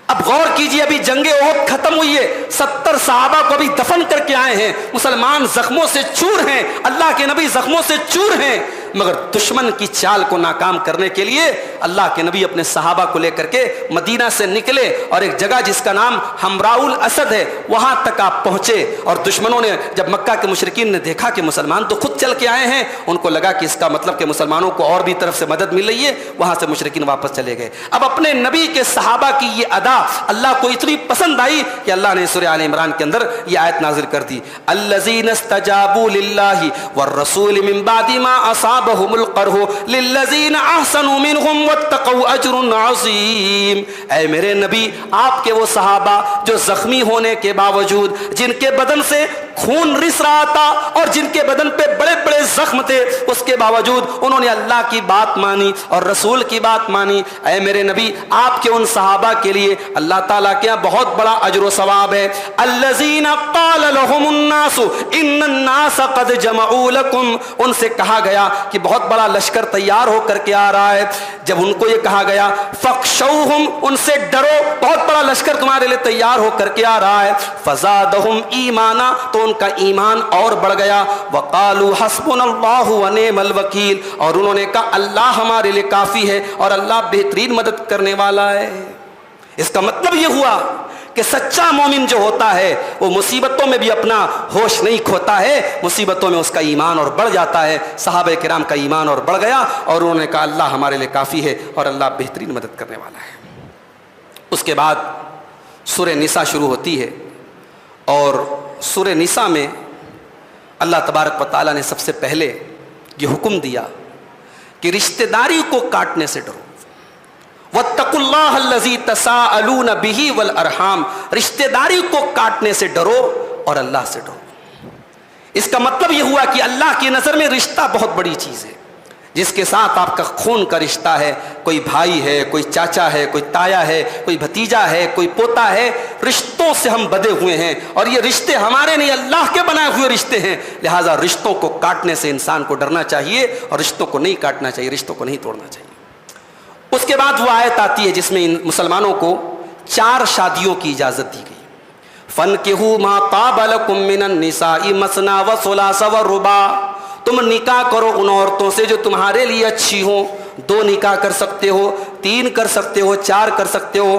اب غور کیجئے, ابھی جنگ احد ختم ہوئی ہے, 70 صحابہ کو ابھی دفن کر کے آئے ہیں, مسلمان زخموں سے چور ہیں, اللہ کے نبی زخموں سے چور ہیں, مگر دشمن کی چال کو ناکام کرنے کے لیے اللہ کے نبی اپنے صحابہ کو لے کر کے مدینہ سے نکلے اور ایک جگہ جس کا نام حمراء الاسد ہے وہاں تک آپ پہنچے. اور دشمنوں نے, جب مکہ کے مشرکین نے دیکھا کہ مسلمان تو خود چل کے آئے ہیں, ان کو لگا کہ اس کا مطلب کہ مسلمانوں کو اور بھی طرف سے مدد مل رہی ہے, وہاں سے مشرکین واپس چلے گئے. اب اپنے نبی کے صحابہ کی یہ ادا اللہ کو اتنی پسند آئی کہ اللہ نے سورہ آل عمران کے اندر یہ آیت نازل کر دی, الذین استجابوا للہ والرسول من بعد ما اصابهم القرح للذین احسنوا منهم واتقوا اجر عظیم. اے میرے نبی, آپ کے وہ صحابہ جو زخمی ہونے کے باوجود, جن کے بدن سے خون رس رہا تھا اور جن کے بدن پہ بڑے بڑے زخم تھے, اس کے باوجود انہوں نے اللہ کی بات مانی اور رسول کی بات مانی. اے میرے نبی, آپ کے ان صحابہ کے لیے اللہ تعالیٰ کے یہاں بہت بڑا اجر و ثواب ہے. الذین قال لهم الناس ان الناس قد جمعوا لكم, ان سے کہا گیا کہ بہت بڑا لشکر تیار ہو کر کے آ رہا ہے. جب ان کو یہ کہا گیا فخشوہم, ان سے ڈرو, بہت بڑا لشکر تمہارے لیے تیار ہو کر کے آ رہا ہے. فزادہم ایمانا, تو ان کا ایمان اور بڑھ گیا. وقالوا حسبنا اللہ ونعم الوکیل, اور انہوں نے کہا اللہ ہمارے لیے کافی ہے اور اللہ بہترین مدد کرنے والا ہے. اس کا مطلب یہ ہوا کہ سچا مومن جو ہوتا ہے وہ مصیبتوں میں بھی اپنا ہوش نہیں کھوتا ہے, مصیبتوں میں اس کا ایمان اور بڑھ جاتا ہے. صحابہ کرام کا ایمان اور بڑھ گیا اور انہوں نے کہا اللہ ہمارے لیے کافی ہے اور اللہ بہترین مدد کرنے والا ہے. اس کے بعد سورہ نساء شروع ہوتی ہے اور سورہ نساء میں اللہ تبارک و تعالیٰ نے سب سے پہلے یہ حکم دیا کہ رشتہ داری کو کاٹنے سے ڈرو. واتقوا اللہ الذی تساءلون بہ والارحام, رشتہ داری کو کاٹنے سے ڈرو اور اللہ سے ڈرو. اس کا مطلب یہ ہوا کہ اللہ کی نظر میں رشتہ بہت بڑی چیز ہے. جس کے ساتھ آپ کا خون کا رشتہ ہے, کوئی بھائی ہے, کوئی چاچا ہے, کوئی تایا ہے, کوئی بھتیجا ہے, کوئی پوتا ہے, رشتوں سے ہم بدے ہوئے ہیں اور یہ رشتے ہمارے نہیں اللہ کے بنائے ہوئے رشتے ہیں. لہٰذا رشتوں کو کاٹنے سے انسان کو ڈرنا چاہیے اور رشتوں کو نہیں کاٹنا چاہیے, رشتوں کو نہیں توڑنا چاہیے. اس کے بعد وہ آیت آتی ہے جس میں مسلمانوں کو 4 شادیوں کی اجازت دی گئی. فَانْكِحُوا مَا طَابَ لَكُم مِّنَ النِّسَاءِ مَثْنَىٰ وَثُلَاثَ وَالرُّبَاعَ، تم نکاح کرو ان عورتوں سے جو تمہارے لیے اچھی ہوں، 2 نکاح کر سکتے ہو، 3 کر سکتے ہو، 4 کر سکتے ہو۔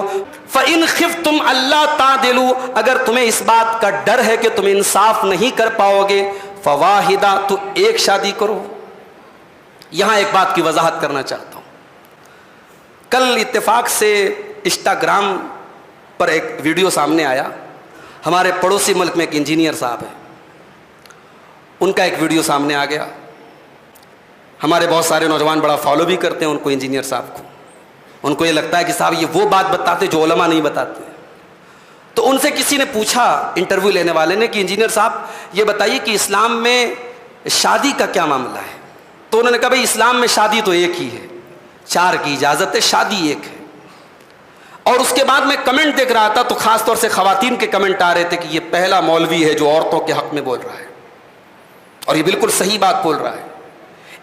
فَإِنْ خِفْتُمْ أَلَّا تَعْدِلُوا، اگر تمہیں اس بات کا ڈر ہے کہ تم انصاف نہیں کر پاؤ گے، فَوَاحِدَةٌ، تو ایک شادی کرو۔ یہاں ایک بات کی وضاحت کرنا چاہتا ہوں۔ کل اتفاق سے انسٹاگرام پر ایک ویڈیو سامنے آیا، ہمارے پڑوسی ملک میں ایک انجینئر صاحب ہیں، ان کا ایک ویڈیو سامنے آ گیا۔ ہمارے بہت سارے نوجوان بڑا فالو بھی کرتے ہیں ان کو، انجینئر صاحب کو۔ ان کو یہ لگتا ہے کہ صاحب یہ وہ بات بتاتے جو علماء نہیں بتاتے۔ تو ان سے کسی نے پوچھا، انٹرویو لینے والے نے، کہ انجینئر صاحب یہ بتائیے کہ اسلام میں شادی کا کیا معاملہ ہے؟ تو انہوں نے کہا بھائی اسلام میں شادی تو ایک ہی ہے، 4 کی اجازت ہے، شادی ایک ہے۔ اور اس کے بعد میں کمنٹ دیکھ رہا تھا تو خاص طور سے خواتین کے کمنٹ آ رہے تھے کہ یہ پہلا مولوی ہے جو عورتوں کے حق میں بول رہا ہے، اور یہ بالکل صحیح بات بول رہا ہے۔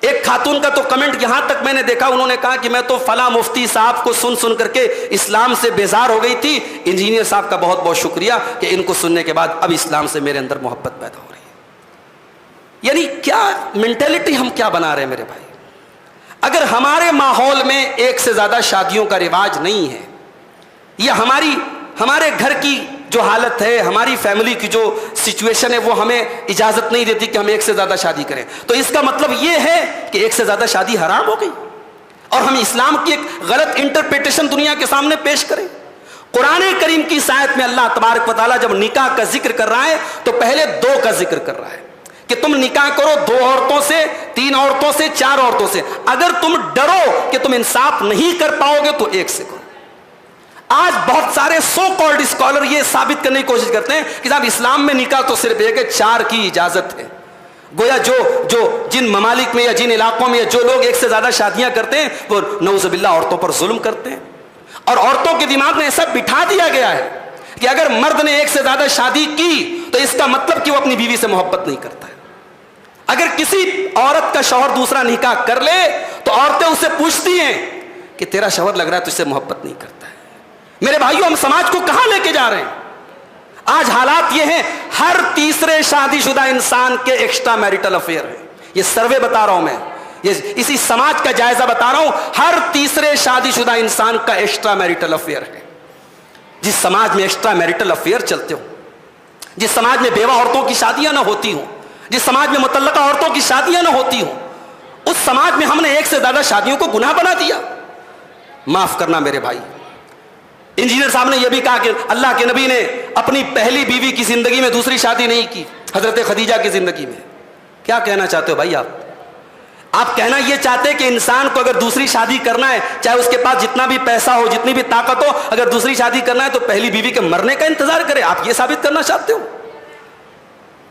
ایک خاتون کا تو کمنٹ یہاں تک میں نے دیکھا، انہوں نے کہا کہ میں تو فلاں مفتی صاحب کو سن کر کے اسلام سے بیزار ہو گئی تھی، انجینئر صاحب کا بہت بہت شکریہ کہ ان کو سننے کے بعد اب اسلام سے میرے اندر محبت پیدا ہو رہی ہے۔ یعنی کیا مینٹلٹی ہم کیا بنا رہے ہیں میرے بھائی؟ اگر ہمارے ماحول میں ایک سے زیادہ شادیوں کا رواج نہیں ہے، یا ہمارے گھر کی جو حالت ہے، ہماری فیملی کی جو سچویشن ہے، وہ ہمیں اجازت نہیں دیتی کہ ہم ایک سے زیادہ شادی کریں، تو اس کا مطلب یہ ہے کہ ایک سے زیادہ شادی حرام ہو گئی، اور ہم اسلام کی ایک غلط انٹرپریٹیشن دنیا کے سامنے پیش کریں۔ قرآن کریم کی اس آیت میں اللہ تبارک و تعالیٰ جب نکاح کا ذکر کر رہا ہے تو پہلے 2 کا ذکر کر رہا ہے کہ تم نکاح کرو 2 عورتوں سے، 3 عورتوں سے، 4 عورتوں سے۔ اگر تم ڈرو کہ تم انصاف نہیں کر پاؤ گے تو 1 سے کرو۔ آج بہت سارے سو کالڈ اسکالر یہ ثابت کرنے کی کوشش کرتے ہیں کہ صاحب اسلام میں نکاح تو صرف ایک ہے، 4 کی اجازت ہے۔ گویا جو جن ممالک میں یا جن علاقوں میں جو لوگ ایک سے زیادہ شادیاں کرتے ہیں وہ نعوذ باللہ عورتوں پر ظلم کرتے ہیں، اور عورتوں کے دماغ میں ایسا بٹھا دیا گیا ہے کہ اگر مرد نے ایک سے زیادہ شادی کی تو اس کا مطلب کہ وہ اپنی بیوی سے محبت نہیں کرتا ہے۔ اگر کسی عورت کا شوہر دوسرا نکاح کر لے تو عورتیں اسے پوچھتی ہیں کہ تیرا شوہر لگ رہا ہے تجھ سے محبت نہیں کرتا ہے۔ میرے بھائیوں، ہم سماج کو کہاں لے کے جا رہے ہیں؟ آج حالات یہ ہیں، ہر تیسرے شادی شدہ انسان کے ایکسٹرا میریٹل افیئر ہیں۔ یہ سروے بتا رہا ہوں میں، یہ اسی سماج کا جائزہ بتا رہا ہوں، ہر تیسرے شادی شدہ انسان کا ایکسٹرا میریٹل افیئر ہے۔ جس سماج میں ایکسٹرا میریٹل افیئر چلتے ہو، جس سماج میں بیوہ عورتوں کی شادیاں نہ ہوتی ہوں، جس سماج میں مطلقہ عورتوں کی شادیاں نہ ہوتی ہوں، اس سماج میں ہم نے ایک سے زیادہ شادیوں کو گناہ بنا دیا۔ معاف کرنا میرے بھائی، انجینئر صاحب نے یہ بھی کہا کہ اللہ کے نبی نے اپنی پہلی بیوی کی زندگی میں دوسری شادی نہیں کی، حضرت خدیجہ کی زندگی میں۔ کیا کہنا چاہتے ہو بھائی آپ کہنا یہ چاہتے کہ انسان کو اگر دوسری شادی کرنا ہے، چاہے اس کے پاس جتنا بھی پیسہ ہو، جتنی بھی طاقت ہو، اگر دوسری شادی کرنا ہے تو پہلی بیوی کے مرنے کا انتظار کرے؟ آپ یہ ثابت کرنا چاہتے ہو؟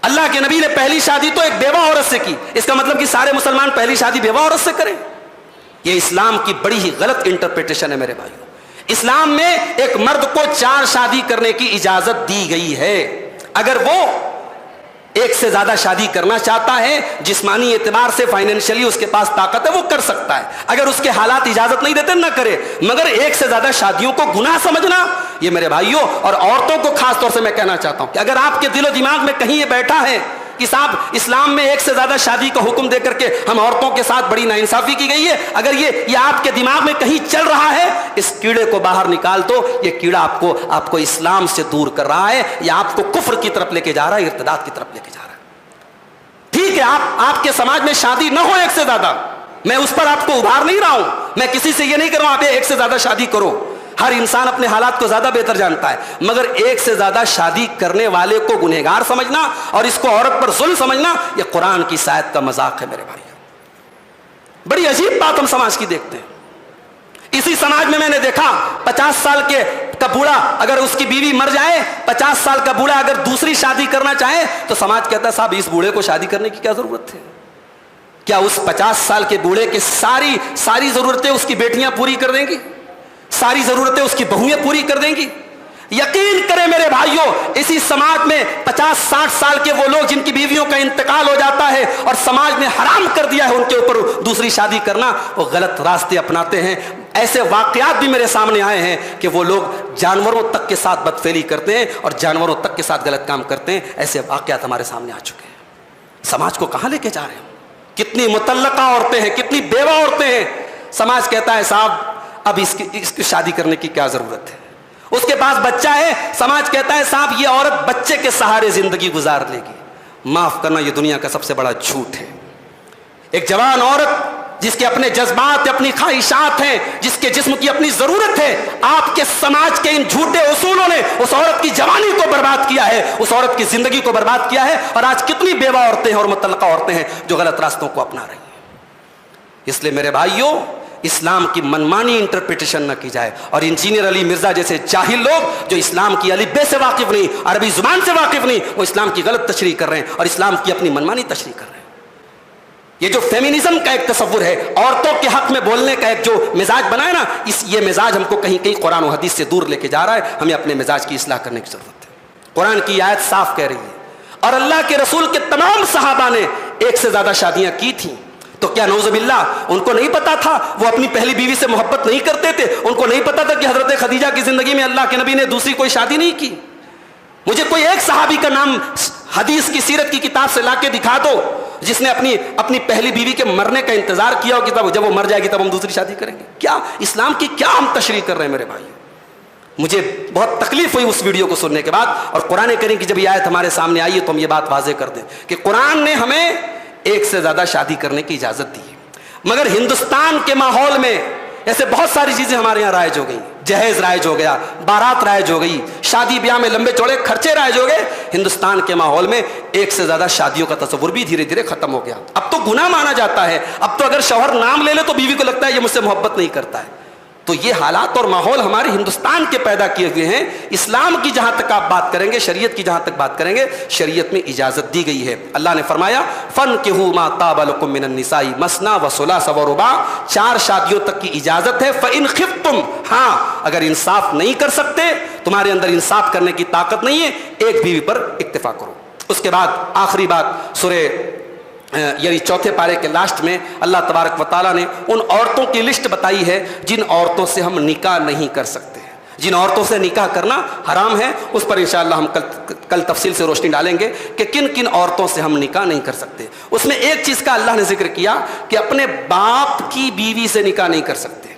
اللہ کے نبی نے پہلی شادی تو ایک بیوہ عورت سے کی، اس کا مطلب کہ سارے مسلمان پہلی شادی بیوہ عورت سے کریں؟ یہ اسلام کی بڑی ہی غلط انٹرپریٹیشن ہے میرے بھائیوں۔ اسلام میں ایک مرد کو 4 شادی کرنے کی اجازت دی گئی ہے۔ اگر وہ ایک سے زیادہ شادی کرنا چاہتا ہے، جسمانی اعتبار سے فائنینشلی اس کے پاس طاقت ہے، وہ کر سکتا ہے۔ اگر اس کے حالات اجازت نہیں دیتے نہ کرے، مگر ایک سے زیادہ شادیوں کو گناہ سمجھنا، یہ میرے بھائیوں اور عورتوں کو خاص طور سے میں کہنا چاہتا ہوں کہ اگر آپ کے دل و دماغ میں کہیں یہ بیٹھا ہے کہ صاحب اسلام میں ایک سے زیادہ شادی کا حکم دے کر کے ہم عورتوں کے ساتھ بڑی ناانصافی کی گئی ہے، اگر یہ آپ کے دماغ میں کہیں چل رہا ہے، اس کیڑے کو باہر نکال دو۔ یہ کیڑا آپ کو اسلام سے دور کر رہا ہے، یا آپ کو کفر کی طرف لے کے جا رہا ہے، ارتداد کی طرف لے کے جا رہا ہے۔ ٹھیک ہے، آپ کے سماج میں شادی نہ ہو ایک سے زیادہ، میں اس پر آپ کو ابھار نہیں رہا ہوں، میں کسی سے یہ نہیں کر رہا ہوں آپ ایک سے زیادہ شادی کرو، ہر انسان اپنے حالات کو زیادہ بہتر جانتا ہے، مگر ایک سے زیادہ شادی کرنے والے کو گنہگار سمجھنا اور اس کو عورت پر ظلم سمجھنا، یہ قرآن کی آیت کا مذاق ہے میرے بھائی۔ بڑی عجیب بات ہم سماج کی دیکھتے ہیں۔ اسی سماج میں نے دیکھا 50 سال کا بوڑھا اگر اس کی بیوی مر جائے، 50 سال کا بوڑھا اگر دوسری شادی کرنا چاہے تو سماج کہتا ہے صاحب اس بوڑھے کو شادی کرنے کی کیا ضرورت ہے؟ کیا اس 50 سال کے بوڑھے کے ساری ضرورتیں اس کی بیٹیاں پوری کر دیں گی؟ ساری ضرورتیں اس کی بہویں پوری کر دیں گی؟ یقین کریں میرے بھائیوں، اسی سماج میں 50-60 سال کے وہ لوگ جن کی بیویوں کا انتقال ہو جاتا ہے اور سماج نے حرام کر دیا ہے ان کے اوپر دوسری شادی کرنا، وہ غلط راستے اپناتے ہیں۔ ایسے واقعات بھی میرے سامنے آئے ہیں کہ وہ لوگ جانوروں تک کے ساتھ بدفعلی کرتے ہیں اور جانوروں تک کے ساتھ غلط کام کرتے ہیں. ایسے واقعات ہمارے سامنے آ چکے ہیں. سماج کو کہاں لے کے جا رہے ہیں؟ کتنی مطلقہ عورتیں ہیں, کتنی بیوہ عورتیں ہیں. سماج کہتا ہے صاحب اب اس کی شادی کرنے کی کیا ضرورت ہے, اس کے پاس بچہ ہے. سماج کہتا ہے صاحب یہ عورت بچے کے سہارے زندگی گزار لے گی. معاف کرنا, یہ دنیا کا سب سے بڑا جھوٹ ہے. ایک جوان عورت جس کے اپنے جذبات, اپنی خواہشات ہیں, جس کے جسم کی اپنی ضرورت ہے, آپ کے سماج کے ان جھوٹے اصولوں نے اس عورت کی جوانی کو برباد کیا ہے, اس عورت کی زندگی کو برباد کیا ہے. اور آج کتنی بیوہ عورتیں ہیں اور مطلقہ عورتیں ہیں جو غلط راستوں کو اپنا رہی ہیں. اس لیے میرے بھائیوں, اسلام کی منمانی انٹرپریٹیشن نہ کی جائے. اور انجینئر علی مرزا جیسے جاہل لوگ جو اسلام کی الف بے سے واقف نہیں, عربی زبان سے واقف نہیں, وہ اسلام کی غلط تشریح کر رہے ہیں اور اسلام کی اپنی منمانی تشریح کر رہے ہیں. یہ جو فیمینزم کا ایک تصور ہے, عورتوں کے حق میں بولنے کا ایک جو مزاج بنا ہے نا, یہ مزاج ہم کو کہیں کہیں قرآن و حدیث سے دور لے کے جا رہا ہے. ہمیں اپنے مزاج کی اصلاح کرنے کی ضرورت ہے. قرآن کی آیت صاف کہہ رہی ہے, اور اللہ کے رسول کے تمام صحابہ نے ایک سے زیادہ شادیاں کی تھیں. تو کیا نعوذ باللہ ان کو نہیں پتا تھا وہ اپنی پہلی بیوی سے محبت نہیں کرتے تھے؟ ان کو نہیں پتا تھا کہ حضرت خدیجہ کی زندگی میں اللہ کے نبی نے دوسری کوئی شادی نہیں کی؟ مجھے کوئی ایک صحابی کا نام حدیث کی سیرت کی کتاب سے لا کے دکھا دو جس نے اپنی پہلی بیوی کے مرنے کا انتظار کیا ہو کہ جب وہ مر جائے گی تب ہم دوسری شادی کریں گے. کیا اسلام کی کیا ہم تشریح کر رہے ہیں میرے بھائی؟ مجھے بہت تکلیف ہوئی اس ویڈیو کو سننے کے بعد. اور قرآن کریم کی جب یہ آیت ہمارے سامنے آئی ہے تو ہم یہ بات واضح کر دیں کہ قرآن نے ہمیں ایک سے زیادہ شادی کرنے کی اجازت دی ہے. مگر ہندوستان کے ماحول میں ایسے بہت ساری چیزیں ہمارے یہاں رائج ہو گئی. جہیز رائج ہو گیا, بارات رائج ہو گئی, شادی بیاہ میں لمبے چوڑے خرچے رائج ہو گئے. ہندوستان کے ماحول میں ایک سے زیادہ شادیوں کا تصور بھی دھیرے دھیرے ختم ہو گیا. اب تو گناہ مانا جاتا ہے. اب تو اگر شوہر نام لے لے تو بیوی کو لگتا ہے یہ مجھ سے محبت نہیں کرتا ہے. تو یہ حالات اور ماحول ہمارے ہندوستان کے پیدا کیے ہوئے ہیں. اسلام کی جہاں تک آپ بات کریں گے, شریعت کی جہاں تک بات کریں گے, شریعت میں اجازت دی گئی ہے. اللہ نے فرمایا فَانْكِحُوا مَا طَابَ لَكُم مِّنَ النِّسَاءِ مَثْنَىٰ وَثُلَاثَ وَرُبَاعَ. 4 شادیوں تک کی اجازت ہے. فَإِنْ خِفْتُمْ, ہاں اگر انصاف نہیں کر سکتے, تمہارے اندر انصاف کرنے کی طاقت نہیں ہے, ایک بیوی پر اکتفا کرو. اس کے بعد آخری بات سورہ یعنی چوتھے پارے کے لاسٹ میں اللہ تبارک و تعالیٰ نے ان عورتوں کی لسٹ بتائی ہے جن عورتوں سے ہم نکاح نہیں کر سکتے, جن عورتوں سے نکاح کرنا حرام ہے. اس پر انشاءاللہ ہم کل تفصیل سے روشنی ڈالیں گے کہ کن کن عورتوں سے ہم نکاح نہیں کر سکتے. اس میں ایک چیز کا اللہ نے ذکر کیا کہ اپنے باپ کی بیوی سے نکاح نہیں کر سکتے,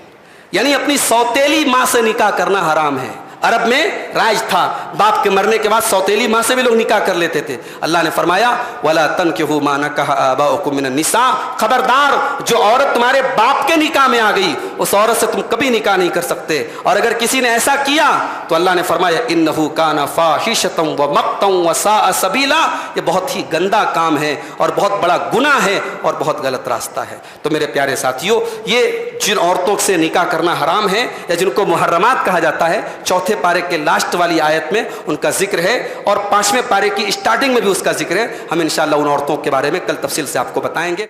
یعنی اپنی سوتیلی ماں سے نکاح کرنا حرام ہے. عرب میں رائج تھا, باپ کے مرنے کے بعد سوتیلی ماں سے بھی لوگ نکاح کر لیتے تھے. اللہ نے فرمایا وَلَا تَنْكِحُوا مَا نَكَحَ آبَاؤُكُم مِّنَ النِّسَاءِ, خبردار جو عورت تمہارے باپ کے نکاح میں آ گئی اس عورت سے تم کبھی نکاح نہیں کر سکتے. اور اگر کسی نے ایسا کیا تو اللہ نے فرمایا إِنَّهُ كَانَ فَاحِشَةً وَمَقْتًا وَسَاءَ سَبِيلًا, یہ بہت ہی گندا کام ہے اور بہت بڑا گناہ ہے اور بہت غلط راستہ ہے. تو میرے پیارے ساتھیوں, یہ جن عورتوں سے نکاح کرنا حرام ہے یا جن کو محرمات کہا جاتا ہے, چوتھے پارے کے لاسٹ والی آیت میں ان کا ذکر ہے اور 5ویں پارے کی اسٹارٹنگ میں بھی اس کا ذکر ہے. ہم انشاءاللہ ان عورتوں کے بارے میں کل تفصیل سے آپ کو بتائیں گے.